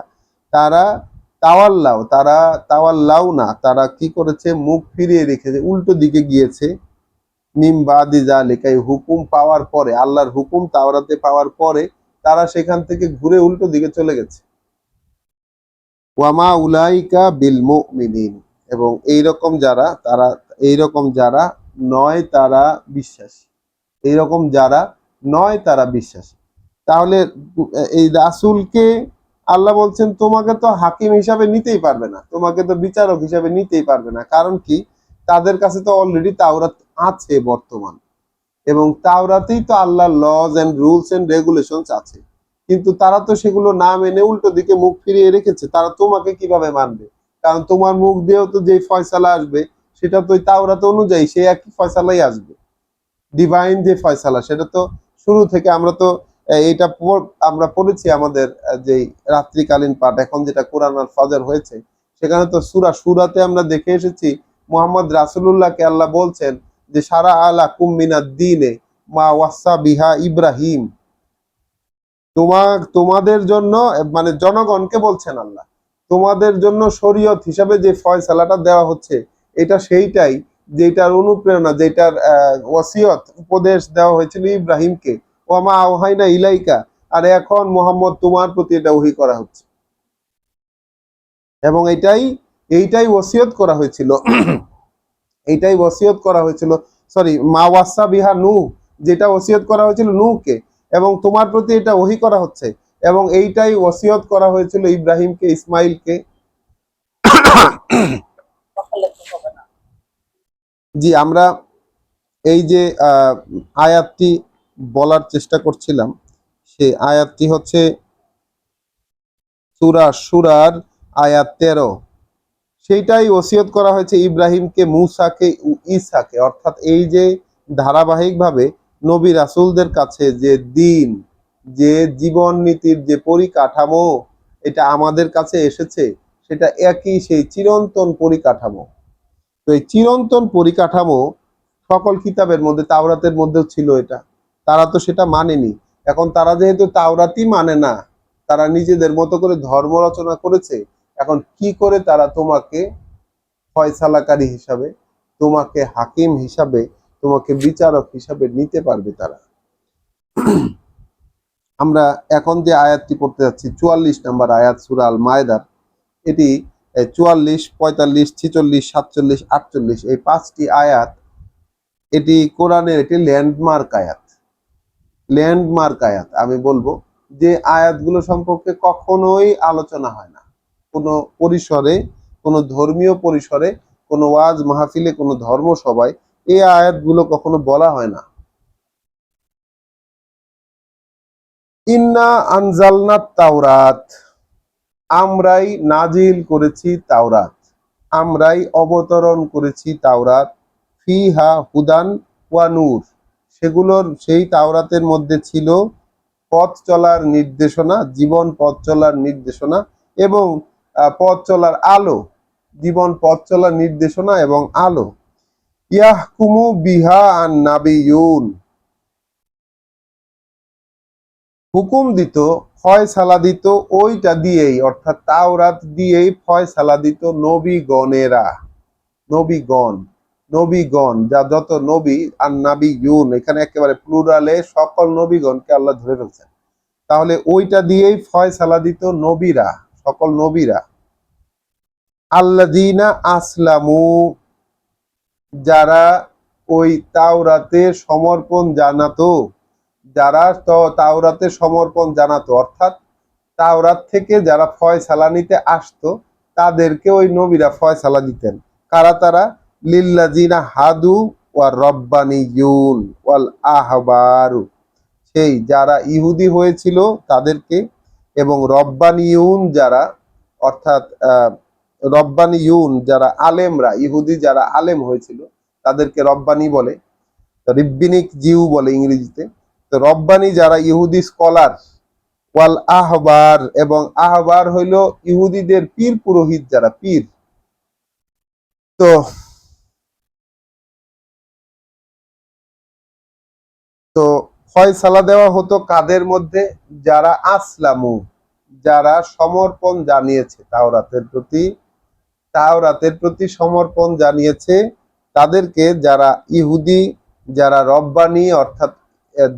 তারা তাওয়াল্লাউ না, তারা কি করেছে, মুখ ফিরিয়ে রেখেছে, উল্টো দিকে গিয়েছে। মিন বাদি যালিকা, এই হুকুম পাওয়ার পরে, আল্লাহর হুকুম তাওরাতে পাওয়ার পরে তারা সেখান থেকে ঘুরে উল্টো দিকে চলে গেছে। ওয়ামা উলাইকা বিল মুমিনিন, এবং এইরকম যারা নয় তারা বিশ্বাসী, এইরকম যারা নয় তারা বিশ্বাসী। তাহলে এই রাসূলকে আল্লাহ বলছেন তোমাকে তো হাকিম হিসাবে নিতেই পারবে না, তোমাকে তো বিচারক হিসাবে নিতেই পারবে না। কারণ কি, তাদের কাছে তো অলরেডি তাওরাত আছে বর্তমান, এবং তাওরাতেই তো আল্লাহ laws and rules and regulations আছে, কিন্তু তারা তো সেগুলো না মেনে উল্টো দিকে মুখ ফিরিয়ে রেখেছে। তারা তোমাকে কিভাবে মানবে? কারণ তোমার মুখ দিয়েও তো যে ফয়সালা আসবে সেটা তো তাওরাত অনুযায়ী সেই একই ফয়সালাই আসবে। ডিভাইন যে ফয়সালা সেটা তো শুরু থেকে আমরা তো এটা আমরা পড়েছি আমাদের যে রাত্রিকালীন পাঠ, এখন যেটা কোরআন আল ফজর হয়েছে, সেখানে তো সুরাতে আমরা দেখে এসেছি মুহাম্মদ রাসূলুল্লাহকে আল্লাহ বলছেন যে সারা আলা কুমিনাদ দিনে মা ওয়াসা বিহা ইব্রাহিম, তোমাদের জন্য, মানে জনগণকে বলছেন আল্লাহ, তোমাদের জন্য শরীয়ত হিসাবে যে ফয়সালাটা দেওয়া হচ্ছে এটা সেইটাই, যেটার অনুপ্রেরণা, যেটার ওয়াসিয়ত উপদেশ দেওয়া হয়েছিল ইব্রাহিমকে, ওয়ামা আওহাইনা ইলাইকা, আর এখন মোহাম্মদ তোমার প্রতি এটা ওহী করা হচ্ছে। এবং এইটাই ওসিয়ত করা হয়েছিল এইটাই ওসিয়ত করা হয়েছিল, সরি, মা ওয়াসা বিহা নূহ, যেটা ওসিয়ত করা হয়েছিল নূহকে, এবং তোমার প্রতি এটা ওহী করা হচ্ছে। এবং এইটাই ওসিয়ত করা হয়েছিল ইব্রাহিমকে, ইসমাইলকে। জি, আমরা এই যে আয়াতটি বলার চেষ্টা করছিলাম, সে আয়াতটি হচ্ছে সূরা শুরার আয়াত 13। সেইটাই ওসিয়ত করা হয়েছে ইব্রাহিমকে, মূসাকে, ঈসাকে, অর্থাৎ এই যে ধারাবাহিকভাবে নবী রাসূলদের কাছে যে দিন, যে জীবন নীতির যে পরিকাঠামো এটা আমাদের কাছে এসেছে, সেটা একই সেই চিরন্তন পরিকাঠামো। তো এই চিরন্তন পরিকাঠামো সকল কিতাবের মধ্যে, তাওরাতের মধ্যেও ছিল এটা, তারা তো সেটা মানেনি। এখন তারা যেহেতু তাওরাতই মানে না, তারা নিজেদের মতো করে ধর্ম রচনা করেছে, এখন কি করে তারা তোমাকে ফয়সালাকারী হিসাবে, তোমাকে হাকিম হিসাবে, তোমাকে বিচারক হিসাবে নিতে পারবে তারা? আমরা এখন যে আয়াতটি পড়তে যাচ্ছি 44 নম্বর আয়াত সূরা আল মায়েদার, এটি 44, 45, 46, 47, 48 এই 5টি আয়াত, এটি কোরআনের একটি ল্যান্ডমার্ক আয়াত। আমি বলবো যে আয়াতগুলো সম্পর্কে কখনোই আলোচনা হয় না কোনো পরিসরে, কোনো ধর্মীয় পরিসরে, কোনো ওয়াজ মাহফিলে, কোনো ধর্ম সভায় এই আয়াতগুলো কখনো বলা হয় না। ইন্না আনজালনা তাওরাত, আমরাই নাজিল করেছি তাওরাত, আমরাই অবতরণ করেছি তাওরাত, ফিহা হুদান ওয়া নূর, সেই তাওরাতের মধ্যে ছিল পথ চলার নির্দেশনা, জীবন পথ চলার নির্দেশনা, এবং পথ চলার আলো, জীবন পথ চলার নির্দেশনা এবং আলো। ইয়াহকুমু বিহা আন নাবিয়ুন, হুকুম দিত, ফয়সালা দিত ওইটা দিয়েই, অর্থাৎ তাওরাত দিয়েই ফয়সালা দিত নবীগণেরা, নবীগণ, নবীগণ, যা যত নবী, আর নাবিয়ুন এখানে একেবারে প্লুরালে সকল নবীগণকে আল্লাহ ধরে ফেলছেন। তাহলে ওইটা দিয়েই ফয়সালা দিত নবীরা, সকল নবীরা। আল্লাযীনা আসলামু, যারা ওই তাওরাতে সমর্পণ জানাতো, যারা তাওরাতে সমর্পণ জানাতো, অর্থাৎ তাওরাত থেকে যারা ফয়সালা নিতে আসতো তাদেরকে ওই নবীরা ফয়সালা দিতেন। কারা তারা? লিল্লাযীনা হাদু ওয়া রব্বানিয়ুন ওয়াল আহবারু, সেই যারা ইহুদি হয়েছিল তাদেরকে, এবং রব্বানিয়ুন যারা, অর্থাৎ রব্বানিয়ুন যারা আলেমরা, ইহুদি যারা আলেম হয়েছিল তাদেরকে রব্বানি বলে, রিব্বিনিক জিউ বলে ইংরেজিতে। তো রব্বানি যারা ইহুদি স্কলার, ওয়াল আহবার, এবং আহবার হইল ইহুদিদের পীর পুরোহিত যারা পীর। তো তো ফয়সালা দেওয়া হতো কাদের মধ্যে? যারা আসলামু, যারা সমর্পণ জানিয়েছে তাওরাতের প্রতি, তাওরাতের প্রতি সমর্পণ জানিয়েছে তাদেরকে, যারা ইহুদি, যারা রব্বানি অর্থাৎ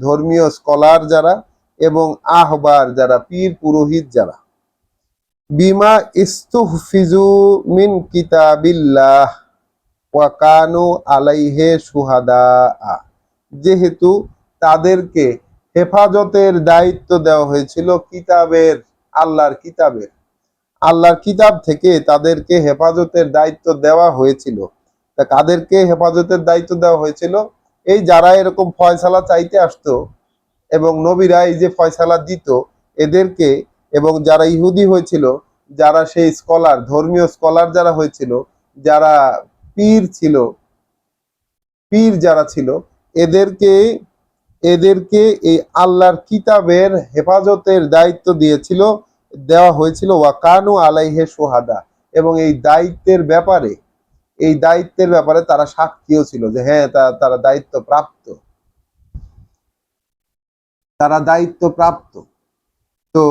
ধর্মীয় স্কলার যারা, এবং আহবার যারা পীর পুরোহিত যারা, বিমা ইস্তুহফিজু মিন কিতাবিল্লাহ ওয়া কানু আলাইহে শুহাদা, যেহেতু তাদেরকে হেফাজতের দায়িত্ব দেওয়া হয়েছিল কিতাবের, আল্লাহর কিতাব থেকে তাদেরকে হেফাজতের দায়িত্ব দেওয়া হয়েছিল। তা কাদেরকে হেফাজতের দায়িত্ব দেওয়া হয়েছিল? এই যারা এরকম ফয়সালা চাইতে আসতো এবং নবীরা এই যে ফয়সালা দিত এদেরকে, এবং যারা ইহুদি হয়েছিল, যারা সেই স্কলার, ধর্মীয় স্কলার যারা হয়েছিল, যারা পীর ছিল, পীর যারা ছিল, এদেরকে এদেরকে এই আল্লাহর কিতাবের হেফাজতের দায়িত্ব দেওয়া হয়েছিল ওয়াকানু আলাইহে সোহাদা, এবং এই দায়িত্বের ব্যাপারে তারা সাক্ষীও ছিল যে হ্যাঁ তারা দায়িত্ব প্রাপ্ত। তো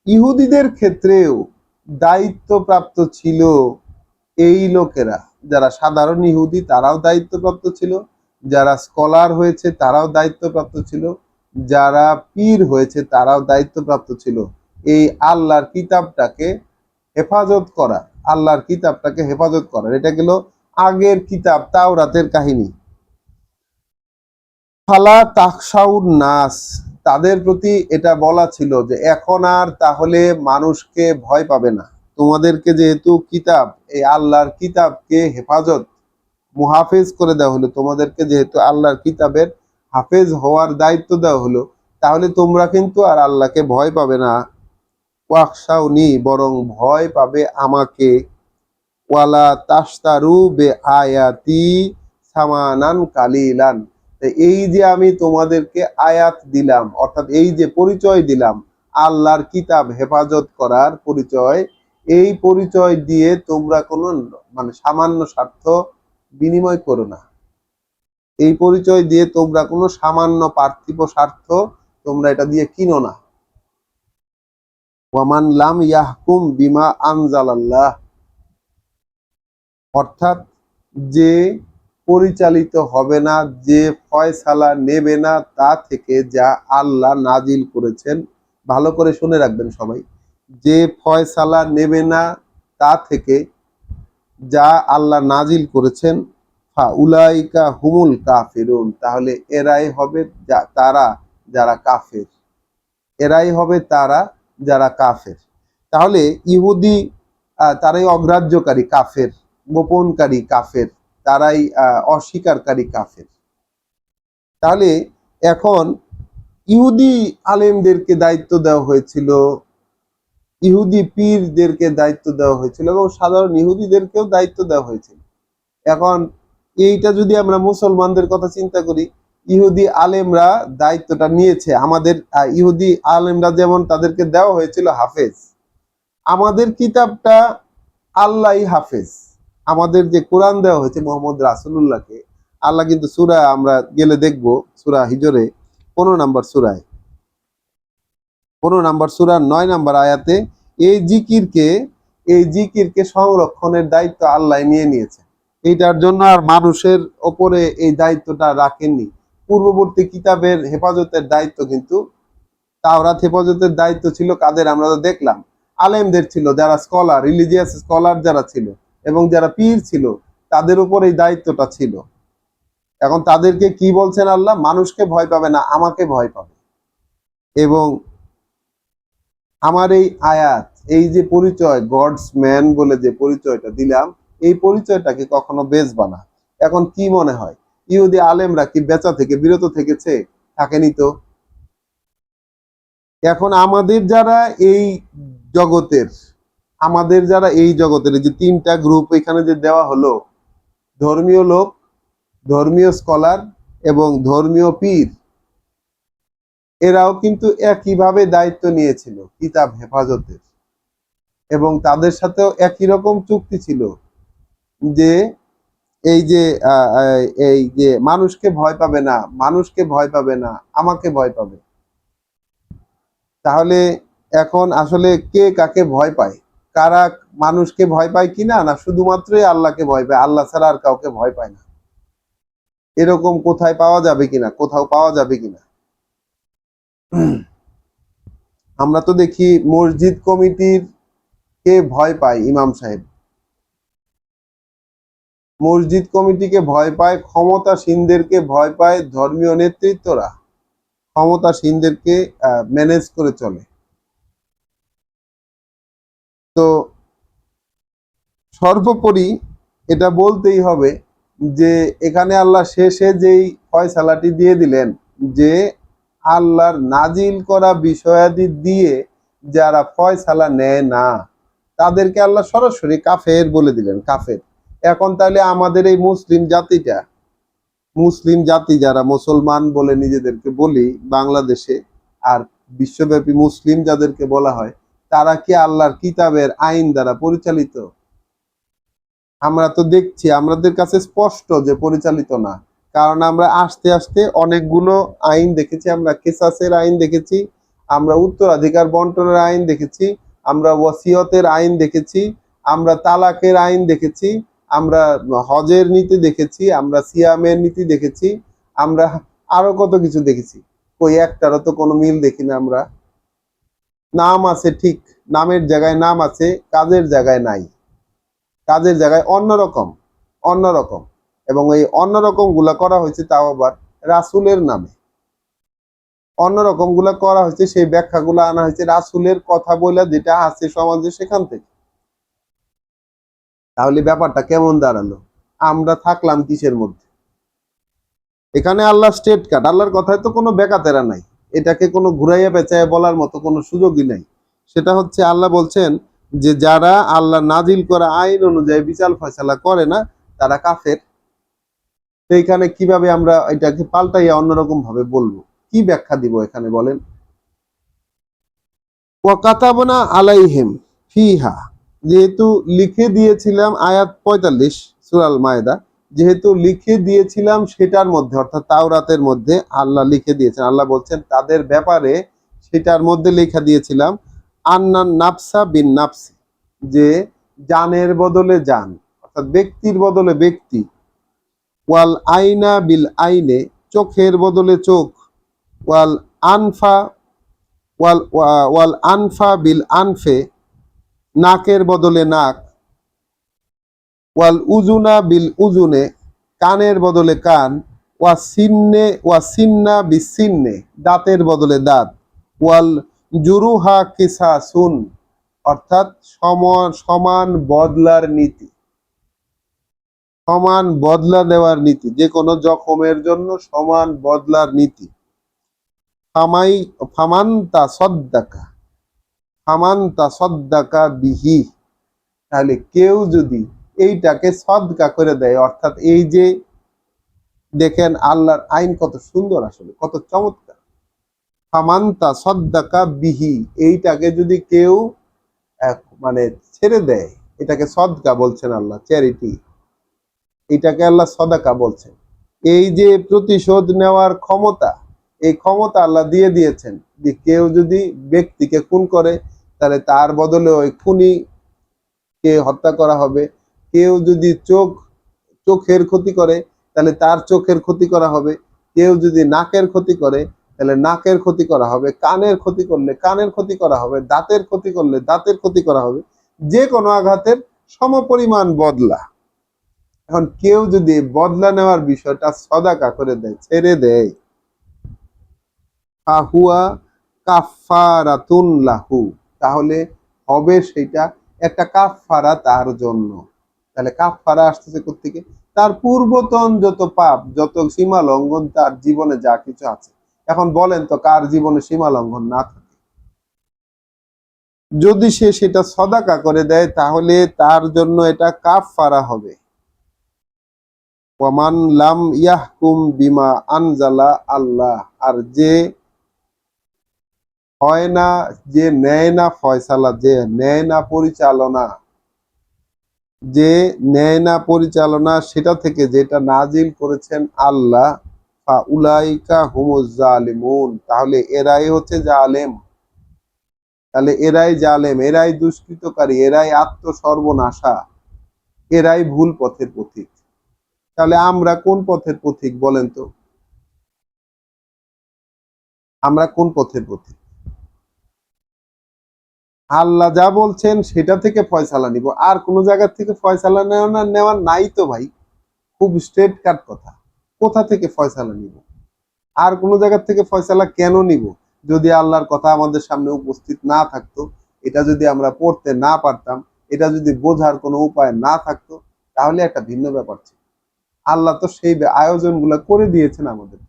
ইহুদিদের ক্ষেত্রেও দায়িত্বপ্রাপ্ত ছিল এই লোকেরা, যারা সাধারণ ইহুদি তারাও দায়িত্বপ্রাপ্ত ছিল, যারা স্কলার হয়েছে তারাও দায়িত্বপ্রাপ্ত ছিল, যারা পীর হয়েছে তারাও দায়িত্বপ্রাপ্ত ছিল এই আল্লাহর কিতাবটাকে হেফাজত করা, আল্লাহর কিতাবটাকে হেফাজত করার। এটা গেল আগের কিতাব তাওরাতের কাহিনী। ফালা তাখশাউন নাস, তাদের প্রতি এটা বলা ছিল যে এখন আর তাহলে মানুষকে ভয় পাবে না, তোমাদেরকে যেহেতু কিতাব, এই আল্লাহর কিতাবকে হেফাজত, মুহাফেজ করে দেওয়া হলো, তোমাদেরকে যেহেতু আল্লাহর কিতাবের হাফেজ হওয়ার দায়িত্ব দেওয়া হলো, তাহলে তোমরা কিন্তু আর আল্লাহকে ভয় পাবে না। ওয়াকশাউনি, বরং ভয় পাবে আমাকে। ওয়ালা তাশতারু বে আয়াতি সামানান কালিলান, এই যে আমি তোমাদেরকে আয়াত দিলাম, অর্থাৎ এই যে পরিচয় দিলাম আল্লাহর কিতাব হেফাজত করার পরিচয়, এই পরিচয় দিয়ে তোমরা কোনো সামান্য স্বার্থ বিনিময় করো না। এই পরিচয় দিয়ে তোমরা কোনো সামান্য পার্থিব স্বার্থ তোমরা এটা দিয়ে কিনো না। ওয়ামান লাম ইয়াহকুম বিমা আনজালাল্লাহ, অর্থাৎ যে পরিচালিত হবে না, যে ফয়সালা নেবে না তা থেকে যা আল্লাহ নাজিল করেছেন। ভালো করে শুনে রাখবেন সবাই, যে ফয়সালা নেবে না তা থেকে যা আল্লাহ নাজিল করেছেন, উলাইকা হুমুল কাফিরুন, তাহলে এরাই হবে তারা যারা কাফের, এরাই হবে তারা যারা কাফের। তাহলে ইহুদি তারাই অগ্রাহ্যকারী কাফের, গোপনকারী কাফের, তারাই অস্বীকারী কাফের। তাহলে এখন ইহুদি আলেমদেরকে দায়িত্ব দেওয়া হয়েছিল, ইহুদি পীরদেরকে দায়িত্ব দেওয়া হয়েছিল, এবং সাধারণ ইহুদিদেরকেও দায়িত্ব দেওয়া হয়েছিল। এখন এইটা যদি আমরা মুসলমানদের কথা চিন্তা করি, ইহুদি আলেমরা দায়িত্বটা নিয়েছে, আমাদের ইহুদি আলেমরা যেমন তাদেরকে দেওয়া হয়েছিল হাফেজ, আমাদের কিতাবটা আল্লাহই হাফেজ। আমাদের যে কোরআন দেওয়া হয়েছে মোহাম্মদ রাসূলুল্লাহকে, আল্লাহ কিন্তু সূরা, আমরা গেলে দেখব সূরা হিজরে 15 নম্বর সূরায়, 15 নম্বর সূরার 9 নম্বর আয়াতে এই জিকিরকে সংরক্ষণের দায়িত্ব আল্লাহ নিয়ে নিয়েছে। এইটার জন্য আর মানুষের ওপরে এই দায়িত্বটা রাখেননি। পূর্ববর্তী কিতাবের হেফাজতের দায়িত্ব কিন্তু, তাওরাত হেফাজতের দায়িত্ব ছিল কাদের? আমরা তো দেখলাম আলেমদের ছিল, যারা স্কলার, রিলিজিয়াস স্কলার যারা ছিল এবং যারা পীর ছিল, তাদের উপর এই দায়িত্বটা ছিল। এখন তাদেরকে কি বলছেন আল্লাহ? মানুষকে ভয় পাবে না, আমাকে ভয় পাবে। এবং আমার এই আয়াত, এই যে পরিচয়, গডস ম্যান বলে যে পরিচয়টা দিলাম, এই পরিচয়টাকে কখনো বেচবা না। এখন কি মনে হয়, ইহুদি আলেমরা কি বেচা থেকে বিরত থেকেছে? থাকেনি তো। এখন আমাদের যারা এই জগতের, আমাদের যারা এই জগতের যে তিনটা গ্রুপ এখানে যে দেওয়া হলো, ধর্মীয় লোক, ধর্মীয় স্কলার এবং ধর্মীয় পীর, এরাও কিন্তু একইভাবে দায়িত্ব নিয়েছিল কিতাব হেফাজতের, এবং তাদের সাথেও একই রকম চুক্তি ছিল যে এই যে এই যে মানুষকে ভয় পাবে না, মানুষকে ভয় পাবে না, আমাকে ভয় পাবে। তাহলে এখন আসলে কে কাকে ভয় পায়? কারা মানুষকে ভয় পায় কিনা, না শুধুমাত্রই আল্লাহকে ভয় পায়, আল্লাহ ছাড়া আর কাউকে ভয় পায় না? এরকম কোথায় পাওয়া যাবে কিনা, কোথাও পাওয়া যাবে কিনা? আমরা তো দেখি মসজিদ কমিটির কে ভয় পায়? ইমাম সাহেব। মসজিদ কমিটিকে ভয় পায়, ক্ষমতাসীনদেরকে ভয় পায় ধর্মীয় নেতৃত্বরা, ক্ষমতাসীনদেরকে ম্যানেজ করে চলে। তো সর্বোপরি এটা বলতেই হবে যে এখানে আল্লাহ শেষে যেই ফয়সালাটি দিয়ে দিলেন যে আল্লাহর নাজিল করা বিষয়াদি দিয়ে যারা ফয়সালা নেয় না তাদেরকে আল্লাহ সরাসরি কাফের বলে দিলেন, কাফের। এখন তাহলে আমাদের এই মুসলিম জাতিটা, মুসলিম জাতি যারা মুসলমান বলে নিজেদেরকে বলি বাংলাদেশে আর বিশ্বব্যাপী মুসলিম যাদেরকে বলা হয়, তারা কি আল্লাহর কিতাবের আইন দ্বারা পরিচালিত? আমরা তো দেখছি, আমাদের কাছে স্পষ্ট যে পরিচালিত না। কারণ আমরা আস্তে আস্তে অনেকগুলো আইন দেখেছি, আমরা কেসাসের আইন দেখেছি, আমরা উত্তরাধিকার বন্টনের আইন দেখেছি, আমরা ওয়াসিয়তের আইন দেখেছি, আমরা তালাকের আইন দেখেছি, আমরা হজের নীতি দেখেছি, আমরা সিয়ামের নীতি দেখেছি, আমরা আরো কত কিছু দেখেছি। ওই একটারও তো কোনো মিল দেখি না আমরা। নাম আছে ঠিক, নামের জায়গায় নাম আছে, কাজের জায়গায় নাই, কাজের জায়গায় অন্যরকম, অন্যরকম। এবং এই অন্যরকম গুলা করা হয়েছে তাও আবার রাসূলের নামে। অন্যরকম গুলা করা হয়েছে, সেই ব্যাখ্যাগুলো আনা হয়েছে রাসূলের কথা বলে যেটা আছে সমাজে সেখান থেকে। তাহলে ব্যাপারটা কেমন দাঁড়ালো? আমরা থাকলাম কিসের মধ্যে? এখানে আল্লাহ স্টেট কাট, আল্লাহর কথায় তো কোনো বেকাতেরা নাই, এটাকে কোনো ঘুরাইয়া পেঁচাইয়া বলার মতো কোনো সুযোগই নাই। সেটা হচ্ছে আল্লাহ বলছেন যে যারা আল্লাহ নাজিল করা আইন অনুযায়ী বিচার ফয়সালা করে না তারা কাফের। তো এখানে কিভাবে আমরা এটাকে পাল্টাইয়া অন্যরকম ভাবে বলবো? কি ব্যাখ্যা দিব এখানে বলেন? ওয়াকাতাবনা আলাইহিম ফিহা, যেহেতু লিখে দিয়েছিলাম, আয়াত ৪৫ সূরা আল মায়েদা, যেহেতু লিখে দিয়েছিলাম সেটার মধ্যে, অর্থাৎ তাওরাতের মধ্যে আল্লাহ লিখে দিয়েছেন, আল্লাহ বলছেন তাদের ব্যাপারে সেটার মধ্যে লেখা দিয়েছিলাম আন্নান নাফসা বিন নাফসি, যে জানের বদলে জান, অর্থাৎ ব্যক্তির বদলে ব্যক্তি, ওয়াল আইনা বিল আইনে, চোখের বদলে চোখ, ওয়াল আনফা ওয়াল আনফা বিল আনফে, নাকের বদলে নাক, ওয়াল উজুনা বিল উজুনে, কানের বদলে কান, ওয়া সিন্না বিসিন্নে, দাঁতের বদলে দাঁত, ওয়াল জুরুহা কিসাসুন, অর্থাৎ সমান সমান বদলার নীতি, সমান বদলা দেওয়ার নীতি, যে কোনো জখমের জন্য সমান বদলার নীতি। ফামাই ফামান্তা সদ্দাকা, ফামান্তা সদ্দাকা বিহি, তাহলে কেউ যদি এইটাকে সদকা করে দেয়, অর্থাৎ এই যে দেখেন আল্লাহর আইন কত সুন্দর, আসলে কত চমৎকার। ফামান্তা সদ্দাকা বিহি, এইটাকে যদি কেউ মানে ছেড়ে দেয়, এটাকে সদকা বলছেন আল্লাহ, চ্যারিটি, এটাকে আল্লাহ সদাকা বলছেন। এই যে প্রতিশোধ নেওয়ার ক্ষমতা, এই ক্ষমতা আল্লাহ দিয়ে দিয়েছেন, যে কেউ যদি ব্যক্তিকে খুন করে তাহলে তার বদলে ওই খুনি কে হত্যা করা হবে। কেউ যদি চোখের ক্ষতি করে তাহলে তার চোখের ক্ষতি করা হবে। কেউ যদি নাকের ক্ষতি করে তাহলে নাকের ক্ষতি করা হবে, কানের ক্ষতি করলে কানের ক্ষতি করা হবে, দাঁতের ক্ষতি করলে দাঁতের ক্ষতি করা হবে, যে কোনো আঘাতের সমপরিমাণ বদলা। এখন কেউ যদি বদলা নেওয়ার বিষয়টা সদাকা করে দেয়, ছেড়ে দেয়, ফাহুয়া কাফারাতুন লাহু, তাহলে হবে সেটা একটা কাফারা তার জন্য। তাহলে কাফারা আসতেছে কোত্থেকে? তার পূর্বতন যত পাপ, যত সীমা লঙ্ঘন তার জীবনে যা কিছু আছে। এখন বলেন তো কার জীবনে সীমা লঙ্ঘন না থাকে? যদি সে সেটা সদাকা করে দেয় তাহলে তার জন্য এটা কাফফারা হবে। ওয়ামান লাম ইয়াহকুম বিমা আনজালা আল্লাহ, আর যে হয় না, যে নেয় না ফয়সালা, যে নেয় না পরিচালনা, যে নেয় না পরিচালনা সেটা থেকে যেটা নাজিল করেছেন আল্লাহ, উলাইকা হুমুজ জালিমুন, তাহলে এরাই হচ্ছে জালেম। তাহলে এরাই জালেম, এরাই দুষ্কৃতকারী, এরাই আত্মসর্বনাশা, এরাই ভুল পথের পথিক। তাহলে আমরা কোন পথের পথিক বলেন তো? আমরা কোন পথের পথিক? আল্লাহ যা বলছেন সেটা থেকে ফয়সালা নিব, আর কোন জায়গা থেকে ফয়সালা নেওয়ার নাই তো ভাই। খুব স্ট্রেট কাট কথা। কোথা থেকে ফয়সালা নিব? আর কোন জায়গা থেকে ফয়সালা কেন নিব? যদি আল্লাহর কথা আমাদের সামনে উপস্থিত না থাকতো, এটা যদি আমরা পড়তে না পারতাম, এটা যদি বোঝার কোনো উপায় না থাকতো, তাহলে একটা ভিন্ন ব্যাপার ছিল। আল্লাহ তো সেই আয়োজনগুলো করে দিয়েছেন আমাদের।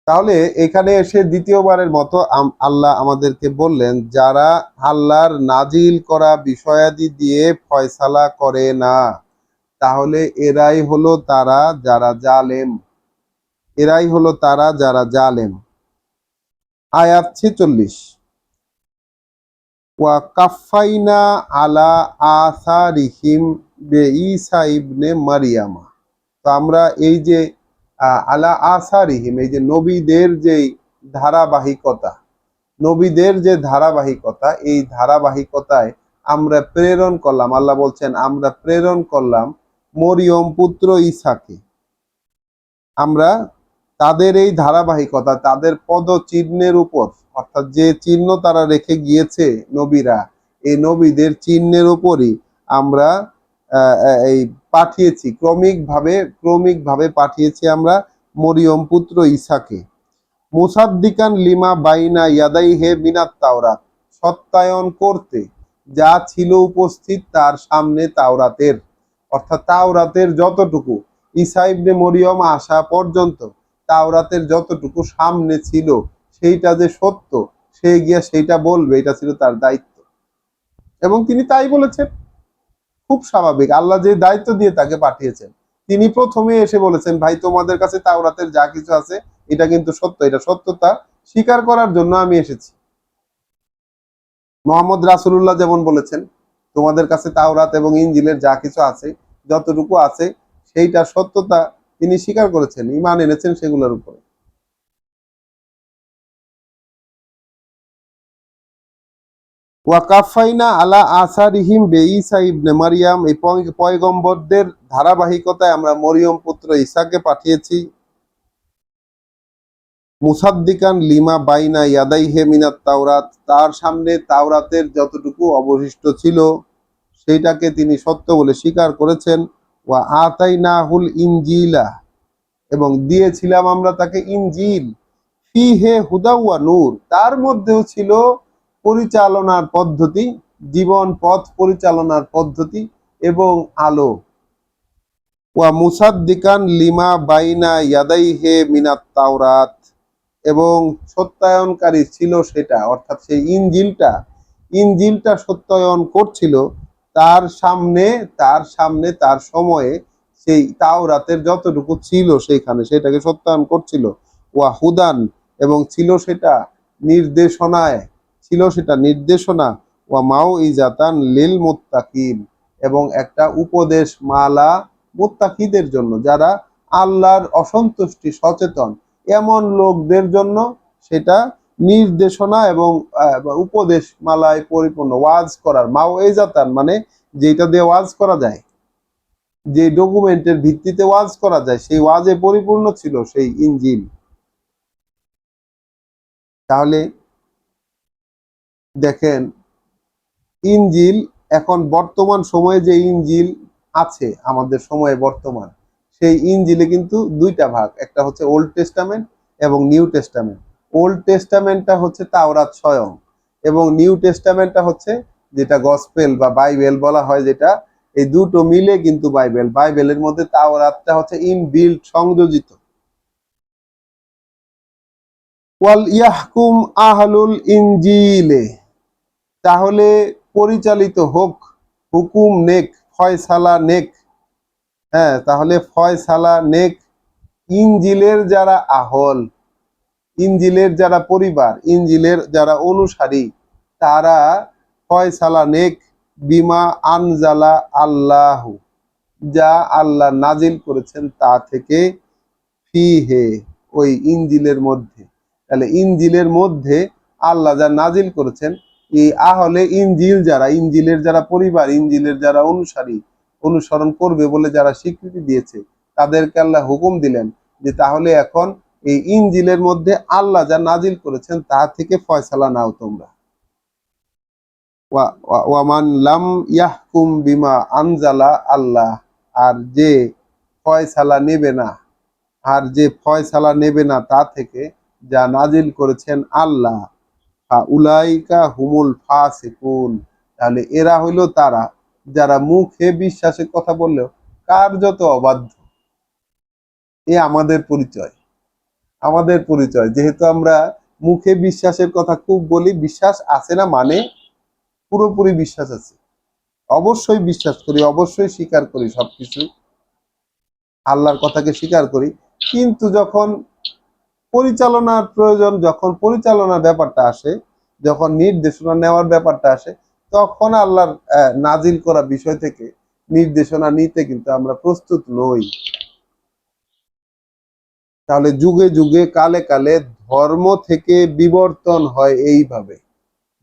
তাহলে এখানে এসে দ্বিতীয়বারের মতো আল্লাহ আমাদেরকে বললেন, যারা আল্লাহর নাজিল করা বিষয়াদি দিয়ে ফয়সালা করে না, তাহলে এরাই হলো তারা যারা জালেম, এরাই হলো তারা যারা জালেম। আয়াত 46, ওয়া কাফাইনা আলা আসারিহিম বিঈসা ইবনে মারিয়ামা। তো আমরা এই যে আলা আসারিহিম, এই যে নবীদের যে ধারাবাহিকতা, নবীদের যে ধারাবাহিকতা, এই ধারাবাহিকতায় আমরা প্রেরণ করলাম, আল্লাহ বলছেন আমরা প্রেরণ করলাম মরিয়ম পুত্র ঈসাকে। আমরা তাদের এই ধারাবাহিকতা, তাদের পদচিহ্নের উপর, অর্থাৎ যে চিহ্ন তারা রেখে গিয়েছে নবীরা, এই নবীদের চিহ্নের উপরই আমরা এই পাঠিয়েছি, ক্রমিকভাবে পাঠিয়েছি আমরা মরিয়ম পুত্র ঈসাকে। মুসাদ্দিকান লিমা বাইনা ইয়াদাইহে মিনাত তাওরাত, সত্যায়ন করতে যা ছিল উপস্থিত তার সামনে তাওরাতের, অর্থাৎ তাওরাতের যতটুকু ঈসা ইবনে মরিয়ম আসা পর্যন্ত তাওরাতের যতটুকু সামনে ছিল, সেইটা যে সত্য, সে গিয়া সেইটা বলবে, এটা ছিল তার দায়িত্ব। এবং তিনি তাই বলেছেন। খুব স্বাভাবিক, আল্লাহ যে দায়িত্ব দিয়ে তাকে পাঠিয়েছেন, তিনি প্রথমে এসে বলেছেন, ভাই তোমাদের কাছে তাওরাতের যা কিছু আছে এটা কিন্তু সত্য, এটা সত্যতা স্বীকার করার জন্য আমি এসেছি। মোহাম্মদ রাসূলুল্লাহ যেমন বলেছেন, তোমাদের কাছে তাওরাত এবং ইনজিলের যা কিছু আছে, যতটুকু আছে, সেইটা সত্যতা তিনি স্বীকার করেছেন, ঈমান এনেছেন সেগুলোর উপরে। ওয়াকাফাইনা আলা আসারিহিম বিঈসা ইবনে মারিয়াম, এই পয়গম্বরদের ধারাবাহিকতায় আমরা মরিয়ম পুত্র ঈসাকে পাঠিয়েছি। মুসাদ্দিকান লিমা বাইনা ইয়াদাইহে মিনাত তাওরাত, তার সামনে তাওরাতের যতটুকু অবশিষ্ট ছিল সেইটাকে তিনি সত্য বলে স্বীকার করেছেন। ওয়া আতাইনাহুল ইনজিলা, এবং দিয়েছিলাম আমরা তাকে ইনজিল। ফিহে হুদা ওয়া নূর, তার মধ্যেও ছিল পরিচালনার পদ্ধতি, জীবন পথ পরিচালনার পদ্ধতি এবং আলো। ওয়া মুসাদ্দিকান লিমা বাইনা ইয়াদাইহে মিনাত তাওরাত, এবং সত্যায়নকারী ছিল সেটা, অর্থাৎ সেই ইনজিলটা সত্যায়ন করছিল তার সামনে তার সময়ে সেই তাওরাতের যতটুকু ছিল সেইখানে, সেটাকে সত্যায়ন করছিল। ওয়া হুদান, এবং ছিল সেটা নির্দেশনা। ওয়া মাও ইজাতান লিল মুত্তাকিন, এবং একটা উপদেশ মালা মুত্তাকিদের জন্য, যারা আল্লাহর অসন্তুষ্টি সচেতন এমন লোকদের জন্য সেটা নির্দেশনা এবং উপদেশ মালায় পরিপূর্ণ, ওয়াজ করার, মাওইজাতান মানে যেটা দিয়ে ওয়াজ করা যায়, যে ডকুমেন্টের ভিত্তিতে ওয়াজ করা যায়, সেই ওয়াজে পরিপূর্ণ ছিল সেই ইনজিল। তাহলে দেখেন, ইনজিল এখন বর্তমান সময়ে যে ইনজিল আছে আমাদের সময়ে বর্তমান, সেই ইনজিলে কিন্তু দুইটা ভাগ, একটা হচ্ছে ওল্ড টেস্টামেন্ট এবং নিউ টেস্টামেন্ট। ওল্ড টেস্টামেন্টটা হচ্ছে তাওরাত স্বয়ং, এবং নিউ টেস্টামেন্টটা হচ্ছে যেটা গসপেল বা বাইবেল বলা হয়, যেটা এই দুটো মিলে কিন্তু বাইবেলের মধ্যে তাওরাতটা হচ্ছে ইনবিল্ট, সংযোজিত। ওয়াল ইয়াহকুম আহলুল ইনজিলে, তাহলে পরিচালিত হোক, হুকুম নেক, ফয়সালা নেক, হ্যাঁ, তাহলে ফয়সালা নেক ইনজিলের যারা আহল, ইনজিলের যারা পরিবার, ইনজিলের যারা অনুসারী, তারা ফয়সালা নেক বিমা আনজালা আল্লাহু, যা আল্লাহ নাজিল করেছেন তা থেকে, ফিহে, ওই ইনজিলের মধ্যে। তাহলে ইনজিলের মধ্যে আল্লাহ যা নাজিল করেছেন, এই আহলে ইনজিল যারা, ইনজিলের যারা পরিবার, ইনজিলের যারা অনুসারী, অনুসরণ করবে বলে যারা স্বীকৃতি দিয়েছে, তাদেরকে আল্লাহ হুকুম দিলেন যে তাহলে এখন এই ইনজিলের মধ্যে আল্লাহ যা নাজিল করেছেন তা থেকে ফয়সালা নাও তোমরা। ওয়ামান লাম ইয়াহকুম বিমা আনজালা আল্লাহ, আর যে ফয়সালা নেবে না, আর যে ফয়সালা নেবে না তা থেকে যা নাজিল করেছেন আল্লাহ, উলাইকা হুমুল ফাসিকুন, তাহলে এরা হইল তারা যারা মুখে বিশ্বাসের কথা বললেও কার্যত অবাধ্য। এ আমাদের পরিচয়, আমাদের পরিচয়, যেহেতু আমরা মুখে বিশ্বাসের কথা খুব বলি, বিশ্বাস আছে না মানে পুরোপুরি বিশ্বাস আছে, অবশ্যই বিশ্বাস করি, অবশ্যই স্বীকার করি, সবকিছু আল্লাহর কথাকে স্বীকার করি, কিন্তু যখন পরিচালনার প্রয়োজন, যখন পরিচালনার ব্যাপারটা আসে, যখন নির্দেশনা নেওয়ার ব্যাপারটা আসে, তখন আল্লাহর নাজিল করা বিষয় থেকে নির্দেশনা নিতে কিন্তু আমরা প্রস্তুত নই। তাহলে যুগে যুগে কালে কালে ধর্ম থেকে বিবর্তন হয় এইভাবে,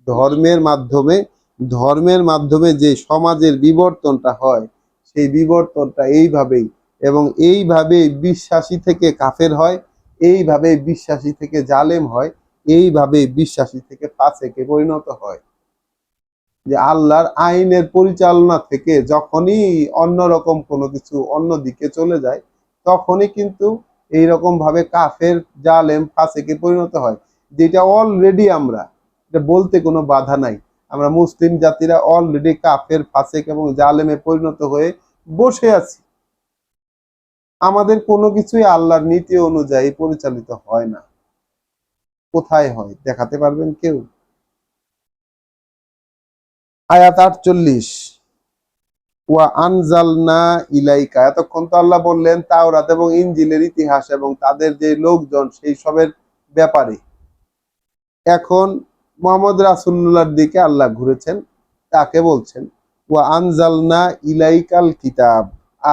ধর্মের মাধ্যমে, ধর্মের মাধ্যমে যে সমাজের বিবর্তনটা হয়, সেই বিবর্তনটা এইভাবেই, এবং এইভাবেই বিশ্বাসী থেকে কাফের হয়, এইভাবে বিশ্বাসী থেকে জালেম হয়, এইভাবে বিশ্বাসী থেকে ফাসেকে পরিণত হয়। যে আল্লাহর আইনের পরিচালনা থেকে যখনই অন্যরকম কোনো কিছু অন্যদিকে চলে যায়, তখনই কিন্তু এইরকম ভাবে কাফের, জালেম, ফাসেকে পরিণত হয়, যেটা অলরেডি আমরা, এটা বলতে কোনো বাধা নাই, আমরা মুসলিম জাতিরা অলরেডি কাফের, ফাসেক এবং জালেমে পরিণত হয়ে বসে আছি। আমাদের কোনো কিছুই আল্লাহর নীতি অনুযায়ী পরিচালিত হয় না। কোথায় হয় দেখাতে পারবেন কেউ? আয়াত 48, ওয়া আনজালনা ইলাইকা, এতক্ষণ তো আল্লাহ বললেন তাওরাত এবং ইনজিলের ইতিহাস এবং তাদের যে লোকজন সেই সবের ব্যাপারে। এখন মোহাম্মদ রাসূলুল্লাহর দিকে আল্লাহ ঘুরেছেন, তাকে বলছেন ওয়া আনজালনা ইলাইকাল কিতাব,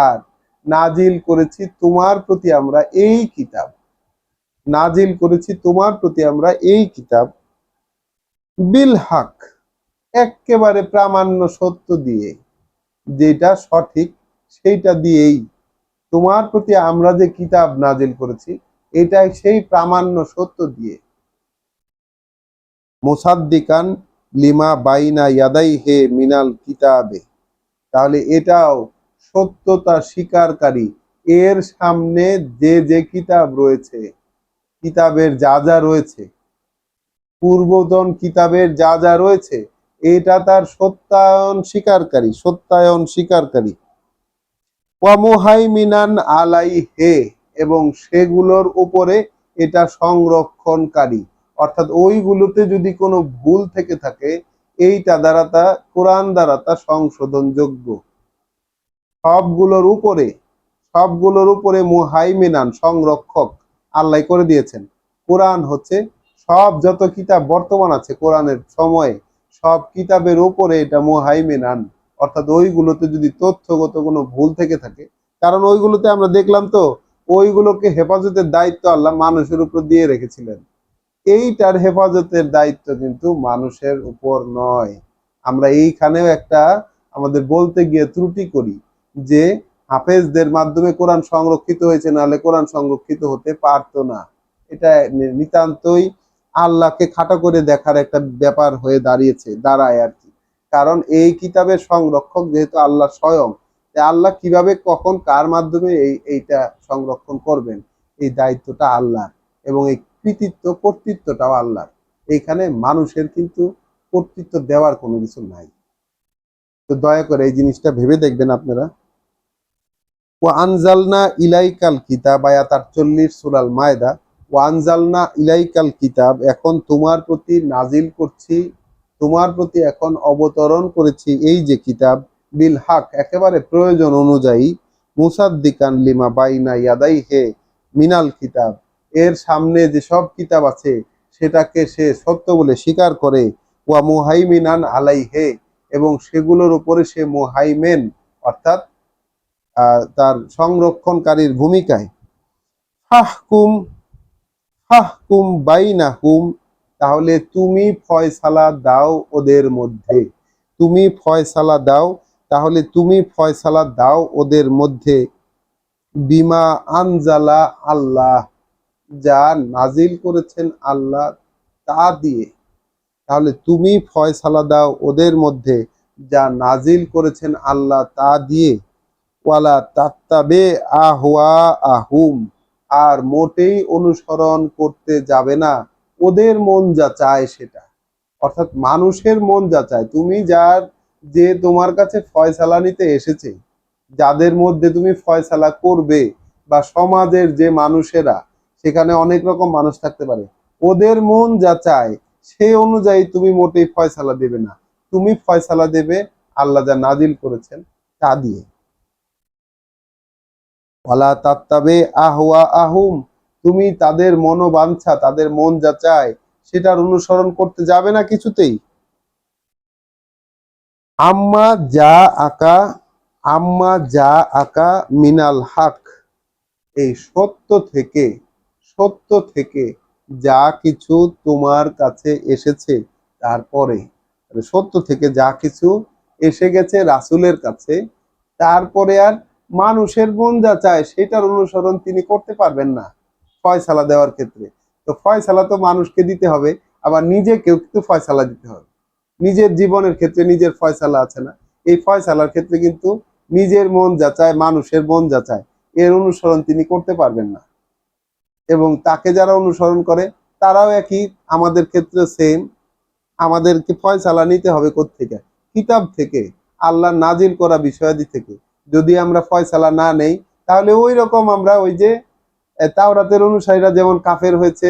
আর নাজিল করেছি তোমার প্রতি আমরা এই কিতাব, নাজিল করেছি তোমার প্রতি আমরা এই কিতাব, বিল হক, একেবারে প্রামাণ্য সত্য দিয়ে, যেটা সঠিক সেইটা দিয়েই তোমার প্রতি আমরা যে কিতাব নাজিল করেছি, এটাই সেই প্রামাণ্য সত্য দিয়ে, মুসাদ্দিকান লিমা বাইনা ইয়াদাইহে মিনাল কিতাবে, তাহলে এটাও সত্যতা স্বীকারকারী, এর সামনে যে যে কিতাব রয়েছে, কিতাবের যা যা রয়েছে, পূর্বতন কিতাবের যা যা রয়েছে, এটা তার সত্যায়ন স্বীকারকারী, সত্যায়ন স্বীকারকারী। ওয়ামুহাইমিনান আলাইহে, এবং সেগুলোর উপরে এটা সংরক্ষণকারী, অর্থাৎ ওইগুলোতে যদি কোনো ভুল থেকে থাকে, এইটা দ্বারা তা, কোরআন দ্বারা তা সংশোধনযোগ্য। সবগুলোর উপরে, সবগুলোর উপরে মুহাইমিনান, সংরক্ষক আল্লাহ করে দিয়েছেন। কোরআন হচ্ছে সব যত কিতাব বর্তমান আছে কোরআনের সময়ে, সব কিতাবের উপরে এটা মুহাইমিনান, অর্থাৎ ওইগুলোতে যদি তথ্যগত কোনো ভুল থেকে থাকে, কারণ ওইগুলোতে আমরা দেখলাম তো, ওইগুলোকে হেফাজতের দায়িত্ব আল্লাহ মানুষের উপর দিয়ে রেখেছিলেন, এইটার হেফাজতের দায়িত্ব কিন্তু মানুষের উপর নয়। আমরা এইখানেও একটা আমাদের বলতে গিয়ে ত্রুটি করি, যে হাফেজদের মাধ্যমে কোরআন সংরক্ষিত হয়েছে, নাহলে কোরআন সংরক্ষিত হতে পারতো না। এটা নিতান্তই আল্লাহকে খাটো করে দেখার একটা ব্যাপার হয়ে দাঁড়ায় আর কি। কারণ এই কিতাবের সংরক্ষক যেহেতু আল্লাহ স্বয়ং, আল্লাহ কিভাবে কখন কার মাধ্যমে এইটা সংরক্ষণ করবেন, এই দায়িত্বটা আল্লাহ, এবং এই কৃতিত্ব কর্তৃত্বটাও আল্লাহর। এইখানে মানুষের কিন্তু কর্তৃত্ব দেওয়ার কোনো কিছু নাই। তো দয়া করে এই জিনিসটা ভেবে দেখবেন আপনারা। ওয়া আনজালনা ইলাইকাল কিতাব, আয়াত 48 সূরাল মায়দা, ওয়ানজালনা ইলাইকাল কিতাব, এখন তোমার প্রতি নাজিল করছি, তোমার প্রতি এখন অবতরণ করেছি এই যে কিতাব, বিল হক, একেবারে প্রয়োজন অনুযায়ী, মুসাদ্দিকান লিমা বাইনা ইয়াদাইহে মিনাল কিতাব, এর সামনে যে সব কিতাব আছে সেটাকে সে সত্য বলে স্বীকার করে, ওয়া মুহাইমিনান আলাইহে, এবং সেগুলোর উপরে সে মুহাইমেন, অর্থাৎ তার সংরক্ষণকারীর ভূমিকায়। ফাহকুম ফাহকুম বাইনাহুম, তাহলে তুমি ফয়সালা দাও ওদের মধ্যে, তুমি ফয়সালা দাও, তাহলে তুমি ফয়সালা দাও ওদের মধ্যে, বিমা আনজালা আল্লাহ, যা নাজিল করেছেন আল্লাহ তা দিয়ে, তাহলে তুমি ফয়সালা দাও ওদের মধ্যে যা নাজিল করেছেন আল্লাহ তা দিয়ে, ওয়ালা তাত্তাবে আহওয়া আহুম, আর মোটেই অনুসরণ করতে যাবে না ওদের মন যা চায় সেটা, অর্থাৎ মানুষের মন যা চায়, তুমি যার, যে তোমার কাছে ফয়সালা নিতে এসেছে, যাদের মধ্যে তুমি ফয়সালা করবে, বা সমাজের যে মানুষেরা, সেখানে অনেক রকম মানুষ থাকতে পারে, ওদের মন যা চায় সেই অনুযায়ী তুমি মোটেই ফয়সালা দেবে না, তুমি ফয়সালা দেবে আল্লাহ যা নাজিল করেছেন তা দিয়ে। ওয়ালা তাত্তাবে আহওয়া আহুম, তুমি তাদের মনোবাঞ্ছা, তাদের মন যা চায় সেটার অনুসরণ করতে যাবে না কিছুতেই। আম্মা যা আকা, আম্মা যা আকা মিনাল হক, এই সত্য থেকে, সত্য থেকে যা কিছু তোমার কাছে এসেছে, তারপরে সত্য থেকে যা কিছু এসে গেছে রাসূলের কাছে, তারপরে আর মানুষের মন যা চায় সেটার অনুসরণ তিনি করতে পারবেন না ফয়সালা দেওয়ার ক্ষেত্রে। তো ফয়সালা তো মানুষকে দিতে হবে, আবার নিজেকেও কিন্তু ফয়সালা দিতে হবে। নিজের জীবনের ক্ষেত্রে নিজের ফয়সালা আছে না, এই ফয়সালার ক্ষেত্রে কিন্তু নিজের মন যা চায়, মানুষের মন যা চায়, এর অনুসরণ তিনি করতে পারবেন না। এবং তাকে যারা অনুসরণ করে তারাও একই, আমাদের ক্ষেত্রে সেম, আমাদেরকে ফয়সালা নিতে হবে কোত্থেকে? কিতাব থেকে, আল্লাহ নাজিল করা বিষয়াদি থেকে। যদি আমরা ফয়সালা না নেই, তাহলে ওই রকম আমরা ওই যে তাওরাতের অনুসারীরা যেমন কাফের হয়েছে,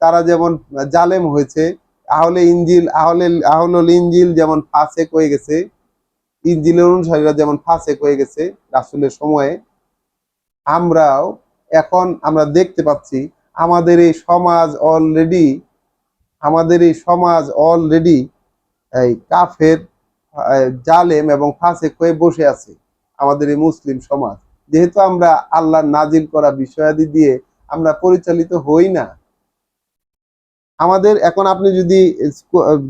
তারা যেমন জালেম হয়েছে, আহলুল ইনজিল যেমন ফাসেক হয়ে গেছে, ইনজিলের অনুসারীরা যেমন ফাসেক হয়ে গেছে রাসূলের সময়ে, আমরাও এখন আমরা দেখতে পাচ্ছি আমাদের এই সমাজ অলরেডি, আমাদের এই সমাজ অলরেডি এই কাফের, জালেম এবং ফাসেক হয়ে বসে আছে আমাদের এই মুসলিম সমাজ, যেহেতু আমরা আল্লাহর নাজিল করা বিষয়াদি দিয়ে আমরা পরিচালিত হই না। আমাদের এখন আপনি যদি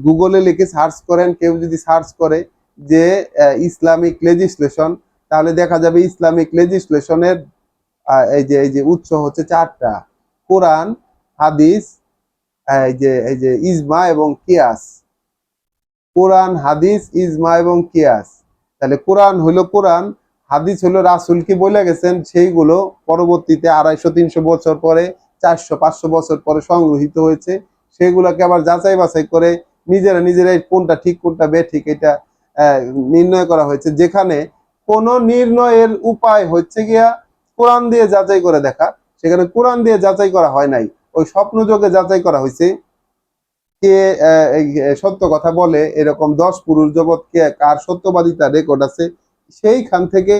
গুগলে লিখে সার্চ করেন, কেউ যদি সার্চ করে যে ইসলামিক লেজিসলেশন, তাহলে দেখা যাবে ইসলামিক লেজিসলেশনের এই যে উৎস হচ্ছে চারটা: কোরআন, হাদিস, এই যে ইজমা এবং কিয়াস। কোরআন, হাদিস, ইজমা এবং কিয়াস। তাহলে কোরআন হলো কোরআন, হাদিস হলো রাসূল কি বলে গেছেন সেইগুলো, পরবর্তীতে 250-300 বছর পরে, 400-500 বছর পরে সংগ্রহীত হয়েছে, সেগুলোকে আবার যাচাই বাছাই করে নিজেরাই কোনটা ঠিক কোনটা বেঠিক এটা নির্ণয় করা হয়েছে। যেখানে কোন নির্ণয়ের উপায় হচ্ছে গিয়া কোরআন দিয়ে যাচাই করে দেখা, সেখানে কোরআন দিয়ে যাচাই করা হয় নাই, ওই স্বপ্ন যোগে যাচাই করা হয়েছে। কে সত্য কথা বলে, এরকম 10 পুরুষ জগৎ কে কার সত্যবাদিতা রেকর্ড আছে, সেইখান থেকে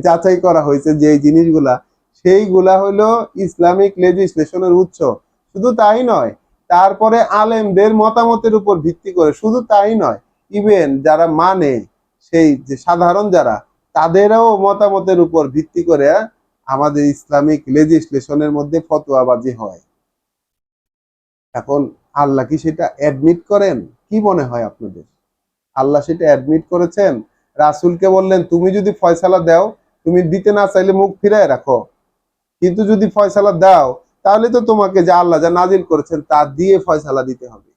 যাচাই করা হয়েছে যে এই জিনিসগুলা, সেইগুলা হলো ইসলামিক লেজিসলেশনের উৎস। শুধু তাই নয়, তারপরে আলেমদের মতামতের উপর ভিত্তি করে, শুধু তাই নয়, ইভেন যারা মানে, সেই যে সাধারণ যারা, তাদেরও মতামতের উপর ভিত্তি করে আমাদের ইসলামিক লেজিসলেশনের মধ্যে ফতোয়াবাজি হয়। এখন আল্লাহ কি সেটা অ্যাডমিট করেন? কি মনে হয় আপনাদের? আল্লাহ সেটা অ্যাডমিট করেছেন? রাসূলকে বললেন তুমি যদি ফয়সালা দাও, তুমি দিতে না চাইলে মুখ ফিরায় রাখো, কিন্তু যদি ফয়সালা দাও তাহলে তো তোমাকে যা আল্লাহ যা নাজিল করেছেন তা দিয়ে ফয়সালা দিতে হবে।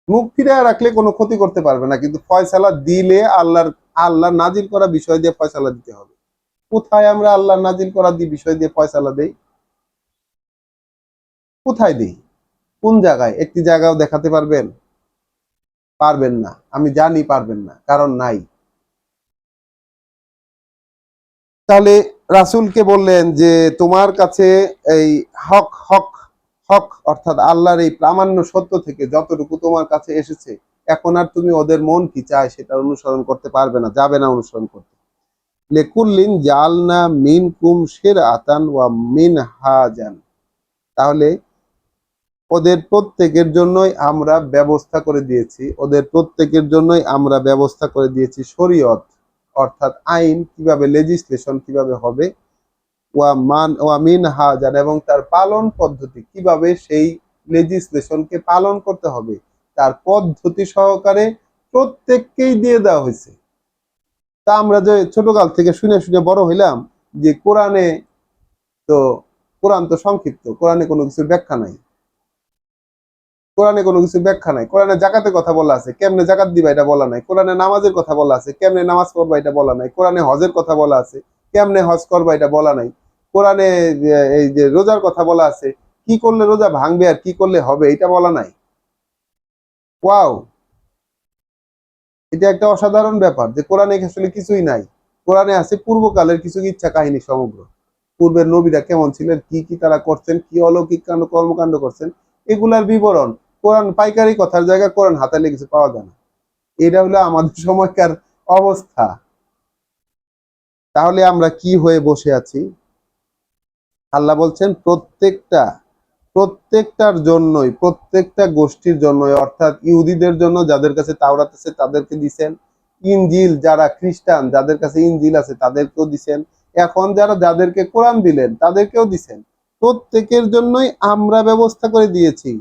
মুখ ফিরায় রাখলে কোনো ক্ষতি করতে পারবে না, কিন্তু ফয়সালা দিলে আল্লাহ নাজিল করা বিষয় দিয়ে ফয়সালা দিতে হবে। কোথায় আমরা আল্লাহ নাজিল করা বিষয় দিয়ে ফয়সালা দেই? কোথায় দেই? কোন জায়গায়? একটি জায়গাও দেখাতে পারবেন? পারবেন না, আমি জানি পারবেন না, কারণ নাই। তাহলে রাসূলকে বললেন যে তোমার কাছে এই হক হক হক অর্থাৎ আল্লাহর এই প্রামাণ্য সত্য থেকে যতটুকু তোমার কাছে এসেছে, এখন আর তুমি ওদের মন কি চায় সেটা অনুসরণ করতে পারবে না, যাবে না অনুসরণ করতে। লেকুল্লিন জালনা মিনকুম শিরআতান ওয়া মিনহাজান, তাহলে ওদের প্রত্যেকের জন্যই আমরা ব্যবস্থা করে দিয়েছি, ওদের প্রত্যেকের জন্যই আমরা ব্যবস্থা করে দিয়েছি শরীয়ত, অর্থাৎ আইন কিভাবে, লেজিসলেশন কিভাবে হবে, ওয়া মিনহাজান, এবং তার পালন পদ্ধতি কিভাবে সেই লেজিসলেশনকে পালন করতে হবে তার পদ্ধতি সহকারে প্রত্যেককেই দিয়ে দেওয়া হয়েছে। তা আমরা যে ছোটকাল থেকে শুনে শুনে বড় হইলাম যে তো কোরআন তো সংক্ষিপ্ত, কোরআনে কোনো কিছুর ব্যাখ্যা নাই, কোরআনে কোনো কিছু ব্যাখ্যা নাই। কোরআনে জাকাতের কথা বলা আছে, কেমনে জাকাত দিবা এটা বলা নাই। কোরআনে নামাজের কথা বলা আছে, কেমনে নামাজ পড়বা এটা বলা নাই। কোরআনে হজের কথা বলা আছে, কেমনে হজ করবা এটা বলা নাই। কোরআনে এই যে রোজার কথা বলা আছে, কি করলে রোজা ভাঙবে আর কি করলে হবে এটা বলা নাই। ওয়াও, এটা একটা অসাধারণ ব্যাপার যে কোরআনে আসলে কিছুই নাই। কোরআনে আছে পূর্বকালের কিছু ইচ্ছা কাহিনী সমগ্র, পূর্বের নবীরা কেমন ছিলেন, কি কি তারা করছেন, কি অলৌকিক কাণ্ড কর্মকাণ্ড করছেন, এগুলার বিবরণ। কোরআন পাইকারি কথার জায়গায় কোরআন হাতালে কিছু পাওয়া যায় না। এটা হলো আমাদের সময়কার অবস্থা। তাহলে আমরা কি হয়ে বসে আছি? আল্লাহ বলছেন প্রত্যেকটার জন্যই, প্রত্যেকটা গোষ্ঠীর জন্যই, অর্থাৎ ইহুদিদের জন্য যাদের কাছে তাওরাত আছে তাদেরকে দিছেন, ইনজিল যারা খ্রিস্টান যাদের কাছে ইনজিল আছে তাদেরকেও দিছেন, এখন যাদেরকে কোরআন দিলেন তাদেরকেও দিছেন। প্রত্যেকের জন্যই আমরা ব্যবস্থা করে দিয়েছি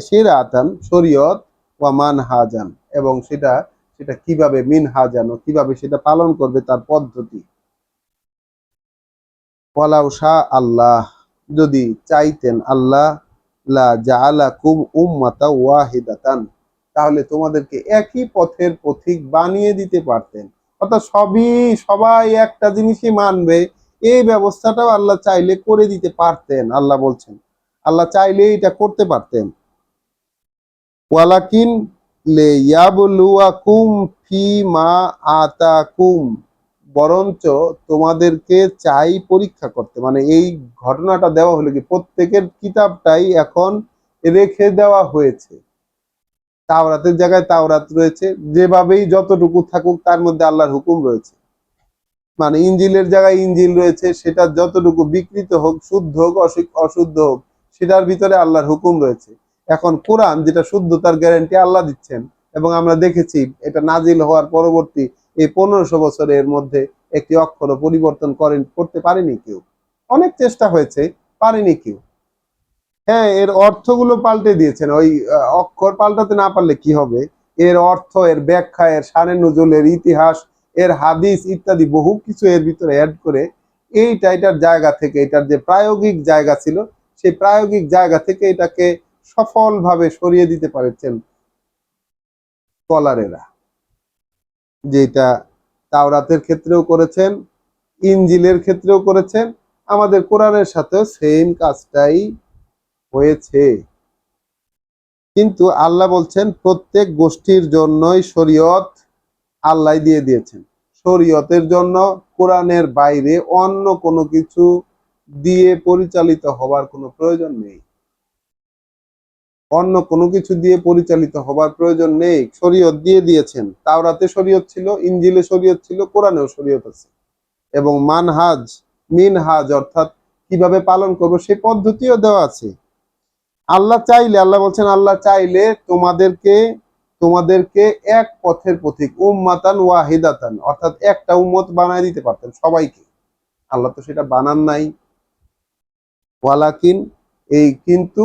শিরআতান শরীয়ত, ওয়া মানহাজান, এবং সেটা সেটা কিভাবে, মিনহাজান, কিভাবে সেটা পালন করবে তার পদ্ধতি। ওয়ালাউ শাহ আল্লাহ, যদি চাইতেন আল্লাহ, লা জাআলাকুম উম্মাতাও ওয়াহিদাতান, তাহলে তোমাদেরকে একই পথের পথিক বানিয়ে দিতে পারতেন। অর্থাৎ সবাই একটা জিনিসই মানবে, এই ব্যবস্থাটাও আল্লাহ চাইলে করে দিতে পারতেন। আল্লাহ বলছেন আল্লাহ চাইলে এটা করতে পারতেন। ওয়ালাকিন লিয়াবলুয়াকুম ফিমা আতাকুম, বরঞ্চ তোমাদেরকে চাই পরীক্ষা করতে। মানে এই ঘটনাটা দেওয়া হলো কি, প্রত্যেকের কিতাবটাই এখন রেখে দেওয়া হয়েছে, তাওরাতের জায়গায় তাওরাত রয়েছে, যেভাবেই যতটুকু থাকুক তার মধ্যে আল্লাহর হুকুম রয়েছে। মানে ইনজিলের জায়গায় ইনজিল রয়েছে, সেটা যতটুকু বিকৃত হোক, শুদ্ধ হোক অশুদ্ধ হোক, সেটার ভিতরে আল্লাহর হুকুম রয়েছে। এখন কোরআন যেটা শুদ্ধতার গ্যারান্টি আল্লাহ দিচ্ছেন, এবং আমরা দেখেছি এটা নাজিল হওয়ার পরবর্তী এই 1500 বছরের মধ্যে একটি অক্ষর পরিবর্তন করতে পারেনি কেউ। অনেক চেষ্টা হয়েছে, পারেনি কেউ। হ্যাঁ, এর অর্থগুলো পাল্টে দিয়েছেন, ওই অক্ষর পাল্টাতে না পারলে কি হবে, এর অর্থ, এর ব্যাখ্যা, এর শানে নুজুল, এর ইতিহাস, এর হাদিস ইত্যাদি বহু কিছু এর ভিতরে অ্যাড করে এটার জায়গা থেকে, এটার যে প্রায়োগিক জায়গা ছিল সেই প্রায়োগিক জায়গা থেকে এটাকে সফলভাবে সরিয়ে দিতে পারছেন স্কলারেরা। যেটা তাওরাতের ক্ষেত্রেও করেছেন, ইনজিলের ক্ষেত্রেও করেছেন, আমাদের কোরআনের সাথেও সেম কাজটাই হয়েছে। কিন্তু আল্লাহ বলছেন প্রত্যেক গোষ্ঠীর জন্যই শরীয়ত আল্লাহ দিয়ে দিয়েছেন। শরীয়তের জন্য কোরআনের বাইরে অন্য কোনো কিছু দিয়ে পরিচালিত হবার কোনো প্রয়োজন নেই। অন্য কোনো কিছু দিয়ে পরিচালিত হবার প্রয়োজন নেই। শরীয়ত দিয়ে দিয়েছেন। তাওরাতে শরীয়ত ছিল, ইনজিলে শরীয়ত ছিল, কোরআনেও শরীয়ত আছে, এবং মিনহাজ অর্থাৎ কিভাবে পালন করবো সেই পদ্ধতিও দেওয়া আছে। আল্লাহ চাইলে, আল্লাহ বলছেন আল্লাহ চাইলে তোমাদেরকে তোমাদেরকে এক পথের পথিক, উম্মাতান ওয়াহিদাতান, অর্থাৎ একটা উম্মত বানায় দিতে পারতেন সবাইকে। আল্লাহ তো সেটা বানান নাই। ওয়ালাকিন, কিন্তু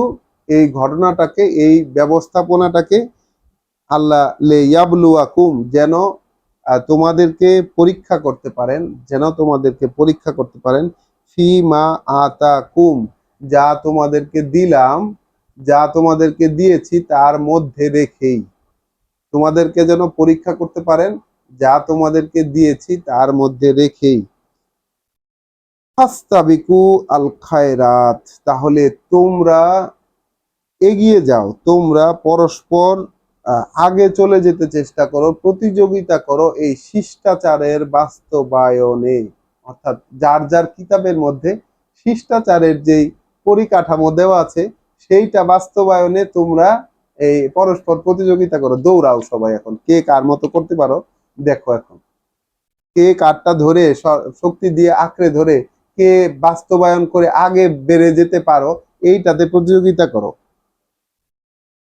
এই ঘটনাটাকে, এই ব্যবস্থাপনাটাকে আল্লাহ লিয়াবলুয়াকুম, যেন তোমাদেরকে পরীক্ষা করতে পারেন, যেন তোমাদেরকে পরীক্ষা করতে পারেন, ফিমা আতাকুম, যা তোমাদেরকে দিলাম, যা তোমাদেরকে দিয়েছি তার মধ্যে রেখেই, তোমাদেরকে যেন পরীক্ষা করতে পারেন যা তোমাদেরকে দিয়েছি তার মধ্যে রেখেই। ফাস্তাবিকু আল খায়রাত, তাহলে তোমরা এগিয়ে যাও, তোমরা পরস্পর আগে চলে যেতে চেষ্টা করো, প্রতিযোগিতা করো এই শিষ্টাচারের বাস্তবায়নে। অর্থাৎ যার যার কিতাবের মধ্যে শিষ্টাচারের যেই পরিকাঠামো দেওয়া আছে সেইটা বাস্তবায়নে তোমরা এই পরস্পর প্রতিযোগিতা করো, দৌড়াও সবাই, এখন কে কার মতো করতে পারো দেখো, এখন কে কারটা ধরে শক্তি দিয়ে আঁকড়ে ধরে কে বাস্তবায়ন করে আগে বেড়ে যেতে পারো, এইটাতে প্রতিযোগিতা করো।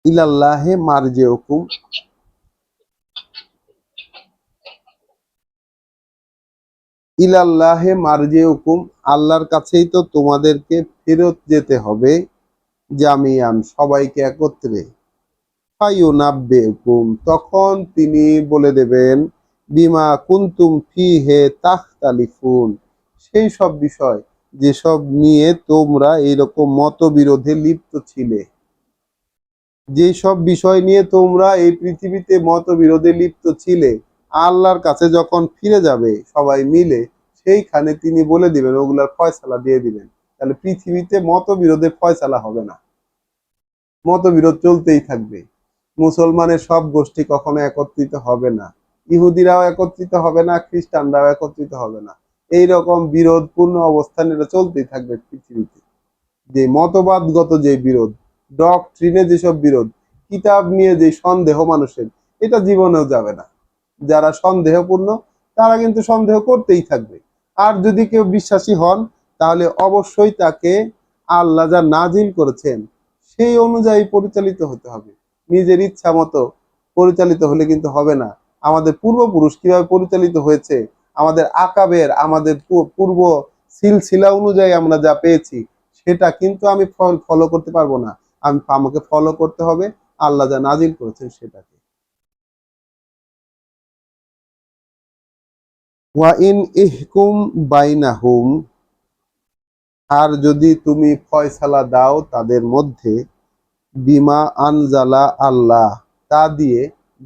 ইলাল্লাহে মারজিউকুম, ইলাল্লাহে মারজিউকুম, আল্লাহর কাছেই তো তোমাদেরকে ফেরত যেতে হবে, জামিয়ান, সবাইকে একত্রে। ফায়ুনাব্বিউকুম, তখন তিনি বলে দেবেন, বিমা কুনতুম ফিহে তাখতালিফুন, সেই সব বিষয় যেসব নিয়ে তোমরা এইরকম মতবিরোধে লিপ্ত ছিলে। যেসব বিষয় নিয়ে তোমরা এই পৃথিবীতে মতবিরোধে লিপ্ত ছিলে, আল্লাহর কাছে যখন ফিরে যাবে সবাই মিলে, সেইখানে তিনি বলে দিবেন, ওগুলার ফয়সালা দিয়ে দিবেন। তাহলে পৃথিবীতে মতবিরোধে ফয়সালা হবে না, মতবিরোধ চলতেই থাকবে। মুসলমানের সব গোষ্ঠী কখনো একত্রিত হবে না, ইহুদিরাও একত্রিত হবে না, খ্রিস্টানরাও একত্রিত হবে না। এইরকম বিরোধপূর্ণ অবস্থান এটা চলতেই থাকবে পৃথিবীতে। যে মতবাদগত যে বিরোধ, ডক্ট্রিনে যেসব বিরোধ, কিতাব নিয়ে যে সন্দেহ মানুষের, এটা জীবনেও যাবে না। যারা সন্দেহপূর্ণ তারা কিন্তু সন্দেহ করতেই থাকবে। আর যদি কেউ বিশ্বাসী হন তাহলে অবশ্যই তাকে আল্লাহ যা নাজিল করেছেন সেই অনুযায়ী পরিচালিত হতে হবে। নিজের ইচ্ছা মতো পরিচালিত হলে কিন্তু হবে না। আমাদের পূর্বপুরুষ কিভাবে পরিচালিত হয়েছে, আমাদের আকাবের, আমাদের পূর্ব সিলসিলা অনুযায়ী আমরা যা পেয়েছি সেটা কিন্তু আমি ফলো করতে পারবো না। আমাকে ফলো করতে হবে আল্লাহ যা নাজিল করেছেন সেটাকে। ওয়া ইন ইহকুম বাইনাহুম, আর যদি তুমি ফয়সালা দাও তাদের মধ্যে, বিমা আনজালা আল্লাহ, তা দিয়ে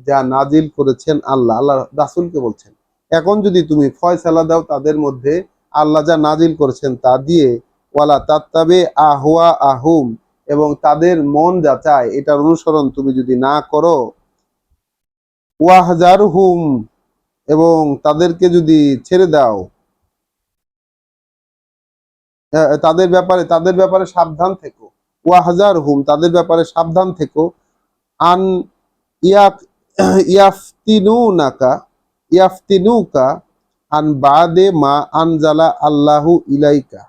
যা নাজিল করেছেন আল্লাহ, আল্লাহ রাসূলকে বলছেন, এখন যদি তুমি ফয়সালা দাও তাদের মধ্যে আল্লাহ যা নাজিল করেছেন তা দিয়ে, ওয়ালা তাত্তাবে আহওয়া আহুম, এবং তাদের মন যা চায় এটার অনুসরণ তুমি যদি না করো, ওয়াহজারহুম, এবং তাদেরকে যদি ছেড়ে দাও, তাদের ব্যাপারে সাবধান থেকো, ওয়াহজারহুম, তাদের ব্যাপারে সাবধান থেকো, আন ইয়াক ইয়াফতিনুনাকা ইয়াফতিনুকা আন বাদে মা আনজালা আল্লাহু ইলাইকা,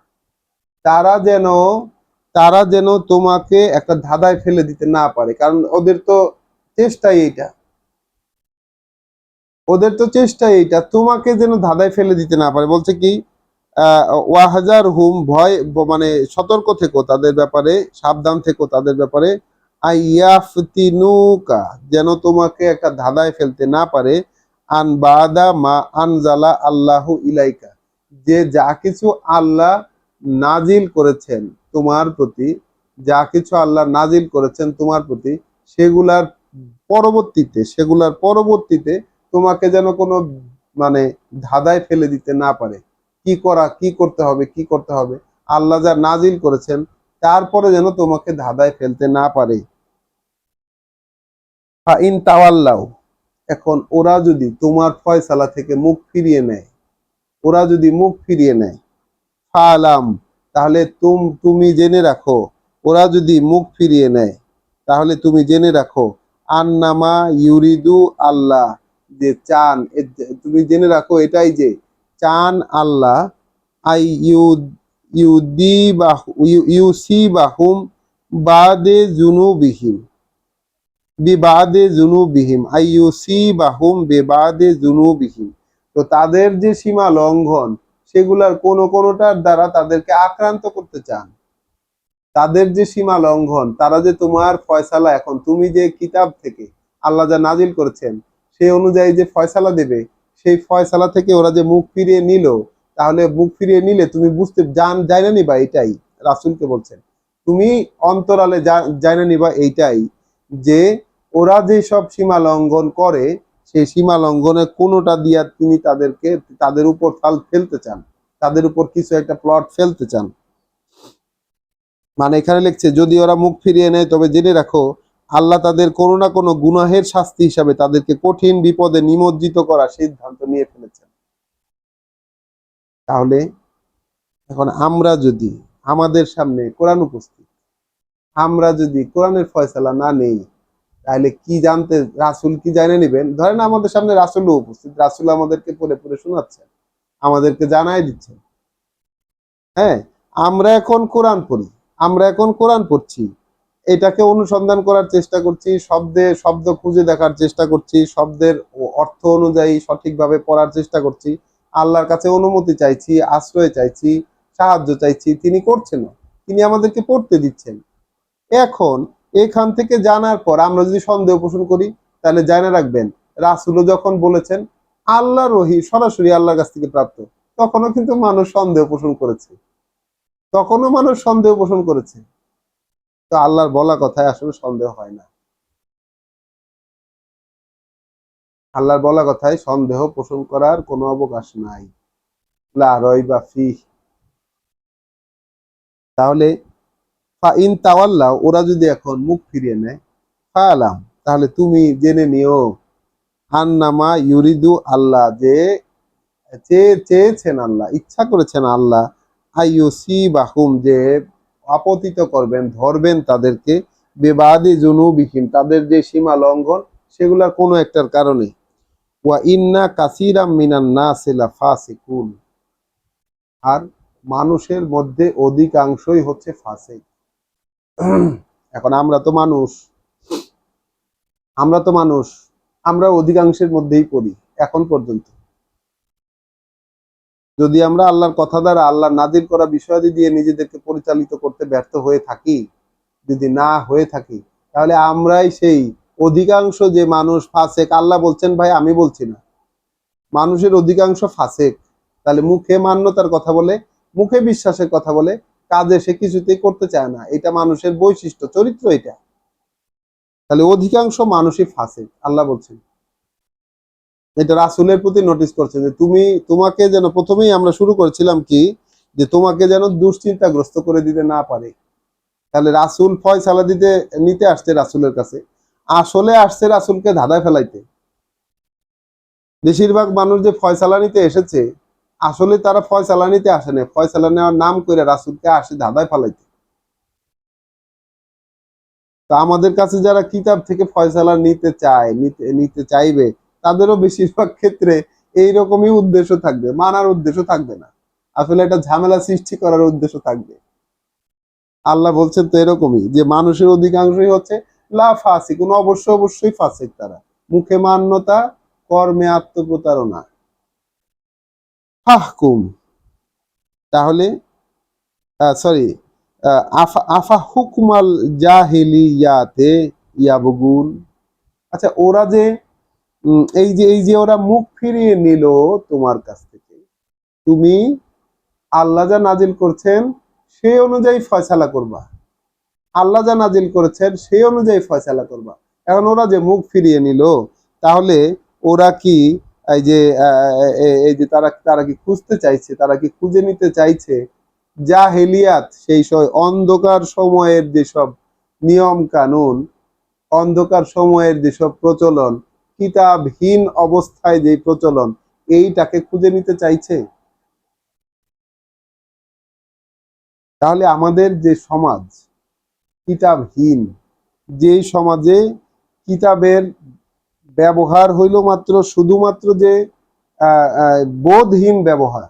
তারা যেন তারা যেন তোমাকে একটা ধাঁধায় ফেলে দিতে না পারে। কারণ ওদের তো চেষ্টাই এইটা তোমাকে যেন ধাঁধায় ফেলে দিতে না পারে। বলছে কি, ওয়াহাজার হুম, ভয়, মানে সতর্ক থেকো তাদের ব্যাপারে, সাবধান থেকো তাদের ব্যাপারে, আইয়াফতিনুকা, যেন তোমাকে একটা ধাঁধায় ফেলতে না পারে, আন বাদা মা আনজালা আল্লাহু ইলাইকা, যে যা কিছু আল্লাহ নাজিল করেছেন তোমার প্রতি, যা কিছু আল্লাহ নাজিল করেছেন তোমার প্রতি, সেগুলার পরবর্তীতে তোমাকে যেন কোনো মানে ধাঁধায় ফেলে দিতে না পারে। কি করতে হবে আল্লাহ যা নাজিল করেছেন তারপরে যেন তোমাকে ধাঁধায় ফেলতে না পারে। ইন তাওয়াল্লাও, এখন ওরা যদি তোমার ফয়সালা থেকে মুখ ফিরিয়ে নেয়, ওরা যদি মুখ ফিরিয়ে নেয়, ফালাম, তাহলে তুমি জেনে রাখো, ওরা যদি মুখ ফিরিয়ে নেয় তাহলে তুমি জেনে রাখো, আন্নামা ইউরিদু আল্লাহ, যে চান, তুমি জেনে রাখো এটাই যে চান আল্লাহ, আই ইউসিবাহুম বাদে জুনুবিহিম, বিবাদে জুনুবিহিম, আই ইউসিবাহুম বিবাদে জুনুবিহিম, তো তাদের যে সীমা লঙ্ঘন সেগুলার কোনোটার দ্বারা তাদেরকে আক্রান্ত করতে চান। তাদের যে সীমা লঙ্ঘন, তারা যে তোমার ফয়সালা, এখন তুমি যে কিতাব থেকে আল্লাহ যা নাজিল করেছেন সেই অনুযায়ী যে ফয়সালা দেবে, সেই ফয়সালা থেকে ওরা যে মুখ ফিরিয়ে নিল, তাহলে মুখ ফিরিয়ে নিলে তুমি বুঝতে জানা নিবা এটাই, রাসূলকে বলছেন, তুমি অন্তরালে জানা নিবা এইটাই, যে ওরা যে সব সীমা লঙ্ঘন করে সেই সীমা লঙ্ঘনের কোনোটা দিয়া তিনি তাদের উপর ফেলতে চান, তাদের উপর কিছু একটা প্লট ফেলতে চান। মানে এখানে লিখছে, যদি ওরা মুখ ফিরিয়ে নেয় তবে জেনে রাখো, আল্লাহ তাদের কোনো না কোনো গুনাহের শাস্তি হিসাবে তাদেরকে কঠিন বিপদে নিমজ্জিত করার সিদ্ধান্ত নিয়ে ফেলেছেন। তাহলে এখন আমরা যদি আমাদের সামনে কোরআন উপস্থিত, আমরা যদি কোরআনের ফয়সালা না নেই, তাহলে কি জানতে রাসূল কি জানে নেবেন? ধরেন আমাদের সামনে রাসূলও উপস্থিত, রাসূল আমাদেরকে পড়ে পড়ে শোনাচ্ছেন, আমাদেরকে জানাই দিচ্ছেন। হ্যাঁ, আমরা এখন কোরআন পড়ি, আমরা এখন কোরআন পড়ছি, এটাকে অনুসন্ধান করার চেষ্টা করছি, শব্দ খুঁজে দেখার চেষ্টা করছি, শব্দের অর্থ অনুযায়ী সঠিকভাবে পড়ার চেষ্টা করছি, আল্লাহর কাছে অনুমতি চাইছি, আশ্রয় চাইছি, সাহায্য চাইছি, তিনি করছেন না, তিনি আমাদেরকে পড়তে দিচ্ছেন। এখন এখান থেকে জানার পর আমরা যদি সন্দেহ পোষণ করি, তাহলে জানা রাখবেন রাসূলও যখন বলেছেন আল্লাহর ওহী সরাসরি আল্লাহর কাছ থেকে প্রাপ্ত, তখনও কিন্তু মানুষ সন্দেহ পোষণ করেছে, তখনও মানুষ সন্দেহ পোষণ করেছে। তো আল্লাহর বলা কথায় আসলে সন্দেহ হয় না, আল্লাহর বলা কথায় সন্দেহ পোষণ করার কোনো অবকাশ নাই। লা রাইবা ফিহ। তাহলে ফা ইন তাওয়াল্লাও, ওরা যদি এখন মুখ ফিরিয়ে নেয়, ফালাম, তাহলে তুমি জেনে নিও আন্নামা ইউরিদু আল্লাহ, যে চেয়েছেন আল্লাহ, ইচ্ছা করেছেন আল্লাহ, আইয়ুসিবাহুম, যে আপতিত করবেন, ধরবেন তাদেরকে, বেবাদি জুনুবিহিম, তাদের যে সীমা লঙ্ঘন সেগুলোর কোনো একটার কারণে, ওয়া ইন্না কাসীরাম মিনান নাসি লাফাসিকুন, আর মানুষের মধ্যে অধিকাংশই হচ্ছে ফাসিক। এখন আমরা তো মানুষ, আমরা অধিকাংশের মধ্যেই পড়ি এখন পর্যন্ত। যদি আমরা আল্লাহর কথা দ্বারা আল্লাহর নাজিল করা বিষয়াদি দিয়ে নিজেদেরকে পরিচালিত করতে ব্যর্থ হয়ে থাকি, যদি না হয়ে থাকি, তাহলে আমরাই সেই অধিকাংশ যে মানুষ ফাসেক। আল্লাহ বলছেন ভাই, আমি বলছি না, মানুষের অধিকাংশ ফাসেক। তাহলে মুখে মান্যতার কথা বলে, মুখে বিশ্বাসের কথা বলে, কাজে সে কিছুতেই করতে চায় না, এটা মানুষের বৈশিষ্ট্য, চরিত্র এটা। তাহলে অধিকাংশ মানুষই ফাসেক আল্লাহ বলছেন। এটা রাসূলের প্রতি নোটিস করছে যে তোমাকে যেন, প্রথমেই আমরা শুরু করেছিলাম কি, যে তোমাকে যেন দুশ্চিন্তাগ্রস্ত করে দিতে না পারে। তাহলে রাসূল ফয়সালা নিতে আসছে রাসূলের কাছে, আসলে আসছে রাসূলকে ধাঁধায় ফেলাইতে। বেশিরভাগ মানুষ যে ফয়সালা নিতে এসেছে, আসলে তারা ফয়সালা নিতে আসে না, ফয়সালা নেওয়ার নাম করে রাসূলকে আসে ধাঁধায় ফেলাইতে। তো আমাদের কাছে যারা কিতাব থেকে ফয়সালা নিতে চায়, নিতে চাইবে, তাদেরও বেশিরভাগ ক্ষেত্রে এইরকমই উদ্দেশ্য থাকবে, মানার উদ্দেশ্য থাকবে না, আসলে একটা ঝামেলা সৃষ্টি করার উদ্দেশ্য থাকবে। আল্লাহ বলছেন তো এরকমই, যে মানুষের অধিকাংশই হচ্ছে লা ফাসিকুন, অবশ্যই ফাসিক তারা, মুখে মান্যতা, কর্মে আত্মপ্রতারণা। ফাহকুম, তাহলে সরি, আফা আফা হুকমাল জাহিলিয়াতে ইয়াবগুন। আচ্ছা, ওরা যে এই যে ওরা মুখ ফিরিয়ে নিল তোমার কাছ থেকে, তুমি আল্লাহ যা নাজিল করছেন সেই অনুযায়ী ফয়সালা করবা, আল্লাহ যা নাজিল করেছেন সেই অনুযায়ী ফয়সালা করবা। এখন ওরা যে মুখ ফিরিয়ে নিল, তাহলে ওরা কি এই যে এই যে তারা তারা কি খুঁজতে চাইছে, তারা কি খুঁজে নিতে চাইছে জাহেলিয়াত, সেই অন্ধকার সময়ের যেসব নিয়ম কানুন, অন্ধকার সময়ের যেসব প্রচলন, কিতাবহীন অবস্থায় যে প্রচলন, এইটাকে খুঁজে নিতে চাইছে? তাহলে আমাদের যে সমাজ কিতাবহীন, যেই সমাজে কিতাবের ব্যবহার হইল মাত্র শুধুমাত্র যে বোধহীন ব্যবহার,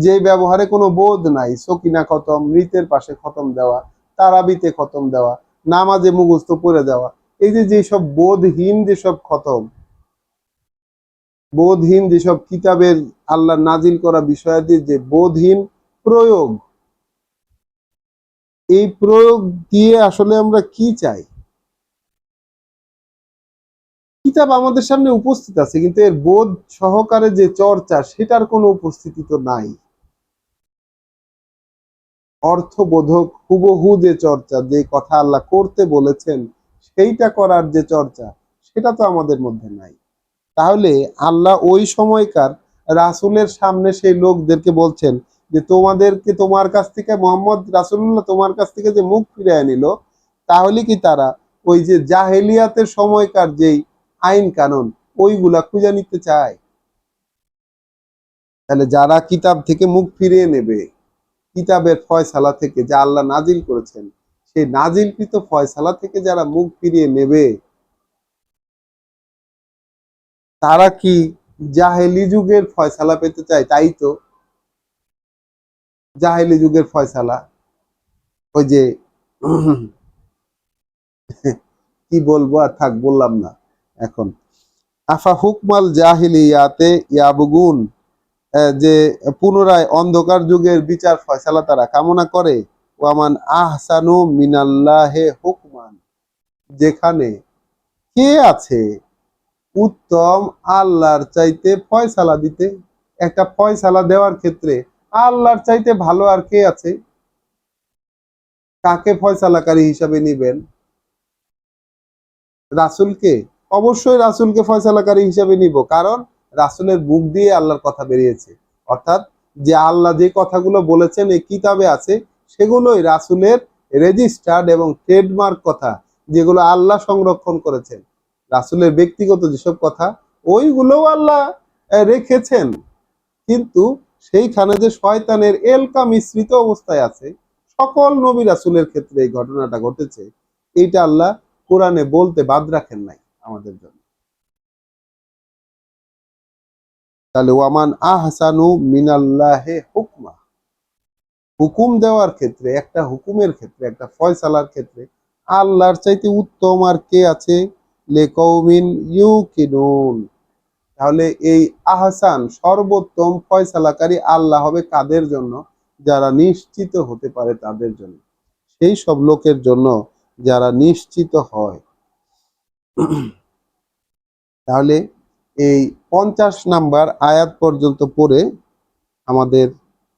যে ব্যবহারে কোনো বোধ নাই, সকিনা খতম, মৃতের পাশে খতম দেওয়া, তারাবিতে খতম দেওয়া, নামাজে মুখস্থ পড়ে দেওয়া, এই যে যেসব বোধহীন যেসব খতম, বোধহীন যেসব কিতাবের আল্লাহ নাজিল করা বিষয়াদি যে বোধহীন প্রয়োগ, এই প্রয়োগ দিয়ে আসলে আমরা কি চাই? কিতাব আমাদের সামনে উপস্থিত আছে, কিন্তু এর বোধ সহকারে যে চর্চা, সেটার কোনো উপস্থিতি তো নাই। অর্থবোধক হুবহু যে চর্চা, যে কথা আল্লাহ করতে বলেছেন সেইটা করার যে চর্চা, সেটা তো আমাদের মধ্যে নাই। তাহলে আল্লাহ ওই সময়কার রাসূলের সামনে সেই লোকদেরকে বলছেন যে তোমাদেরকে, তোমার কাছ থেকে মোহাম্মদ রাসূলুল্লাহ তোমার কাছ থেকে যে মুখ ফিরিয়ে নিল, তাহলে কি তারা ওই যে জাহেলিয়াতের সময়কার যেই আইন কানুন ওইগুলা খুঁজে নিতে চায়? তাহলে যারা কিতাব থেকে মুখ ফিরিয়ে নেবে, কিতাবের ফয়সালা থেকে যা আল্লাহ নাজিল করেছেন সেই নাজিলকৃত ফয়সালা থেকে যারা মুখ ফিরিয়ে নেবে, তারা কি জাহেলি যুগের ফয়সালা পেতে চায়? তাই তো, জাহেলি যুগের ফয়সালা, ওই যে কি বলবো, আর থাক বললাম না এখন। আফা হুকমাল জাহিলিয়াতে ইয়াবগুন, যে পুনরায় অন্ধকার যুগের বিচার ফয়সালা তারা কামনা করে। ওয়ামান আহসানু মিনাল্লাহে হুকমান, যেখানে কে আছে উত্তম আল্লাহর চাইতে ফয়সালা দিতে, একটা ফয়সালা দেওয়ার ক্ষেত্রে আল্লাহর চাইতে ভালো আর কে আছে? কাকে ফয়সালাকারী হিসাবে নিবেন? রাসূলকে? অবশ্যই রাসূলকে ফয়সালাকারী হিসাবে নিব, কারণ রাসূলের মুখ দিয়ে আল্লাহর কথা বেরিয়েছে। অর্থাৎ যে আল্লাহ যে কথাগুলো বলেছেন এই কিতাবে আছে, সেগুলোই রাসূলের রেজিস্টার্ড এবং ট্রেডমার্ক কথা, যেগুলো আল্লাহ সংরক্ষণ করেছেন। রাসূলের ব্যক্তিগত যেসব কথা ওইগুলোও আল্লাহ রেখেছেন, কিন্তু সেইখানে যে শয়তানের এলকা মিশ্রিত অবস্থায় আছে, সকল নবী রাসূলের ক্ষেত্রে এই ঘটনাটা ঘটেছে, এইটা আল্লাহ কোরআনে বলতে বাদ রাখেন নাই আমাদের জন্য। তাহলে ওয়ামান আহসানু মিনাল্লাহে হুকমা, হুকুম দেওয়ার ক্ষেত্রে, একটা হুকুমের ক্ষেত্রে, একটা ফয়সালার ক্ষেত্রে আল্লাহর চাইতে উত্তম আর কে আছে? লিকাউমিন ইউকিনুন। তাহলে এই আহসান সর্বোত্তম ফয়সালাকারী আল্লাহ হবে কাদের জন্য? যারা নিশ্চিত হতে পারে তাদের জন্য, সেই সব লোকের জন্য যারা নিশ্চিত হয়। তাহলে এই 50 নাম্বার আয়াত পর্যন্ত পড়ে আমাদের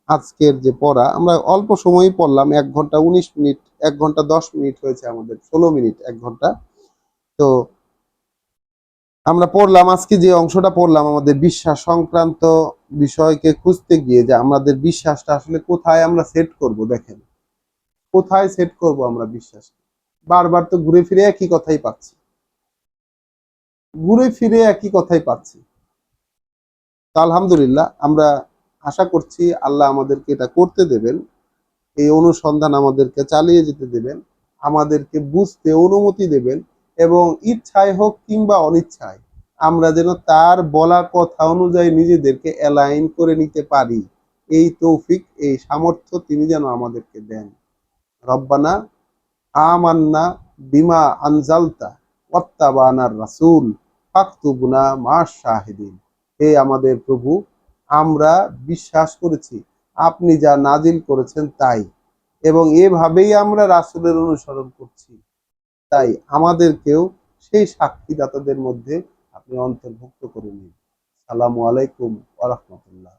আজকের যে পড়া, আমরা অল্প সময়ই পড়লাম, 1 ঘন্টা 19 মিনিট, 1 ঘন্টা 10 মিনিট হয়েছে আমাদের, 16 মিনিট, 1 ঘন্টা। তো আমরা পড়লাম আজকে যে অংশটা পড়লাম আমাদের বিশ্বাস সংক্রান্ত বিষয়কে খুঁজতে গিয়ে, যে আমাদের বিশ্বাসটা আসলে কোথায় আমরা সেট করব। দেখেন, কোথায় সেট করব আমরা বিশ্বাস? বারবার তো ঘুরে ফিরে একই কথাই পাচ্ছি, ঘুরে ফিরে একই কথাই পাচ্ছি। তো আলহামদুলিল্লাহ, আমরা আশা করছি আল্লাহ আমাদেরকে এটা করতে দেবেন, এই অনুসন্ধান আমাদেরকে চালিয়ে যেতে দেবেন, আমাদেরকে বুঝতে অনুমতি দেবেন, এবং ইচ্ছায় হোক কিংবা অনিচ্ছায় আমরা যেন তার বলা কথা অনুযায়ী নিজেদেরকে অ্যালাইন করে নিতে পারি, এই তৌফিক, এই সামর্থ্য তিনি যেন আমাদেরকে দেন। রব্বানা আমান্না বিমা আনজালতা ওয়াত্তাবানার রাসূল ফাকতুবনা মা'আশ শাহিদিন। হে আমাদের প্রভু, আমরা বিশ্বাস করেছি আপনি যা নাজিল করেছেন তাই, এবং এভাবেই আমরা রাসূলের অনুসরণ করছি, তাই আমাদেরকেও সেই সাক্ষীদাতাদের মধ্যে আপনি অন্তর্ভুক্ত করে নিন। আসসালামু আলাইকুম ওয়া রাহমাতুল্লাহ।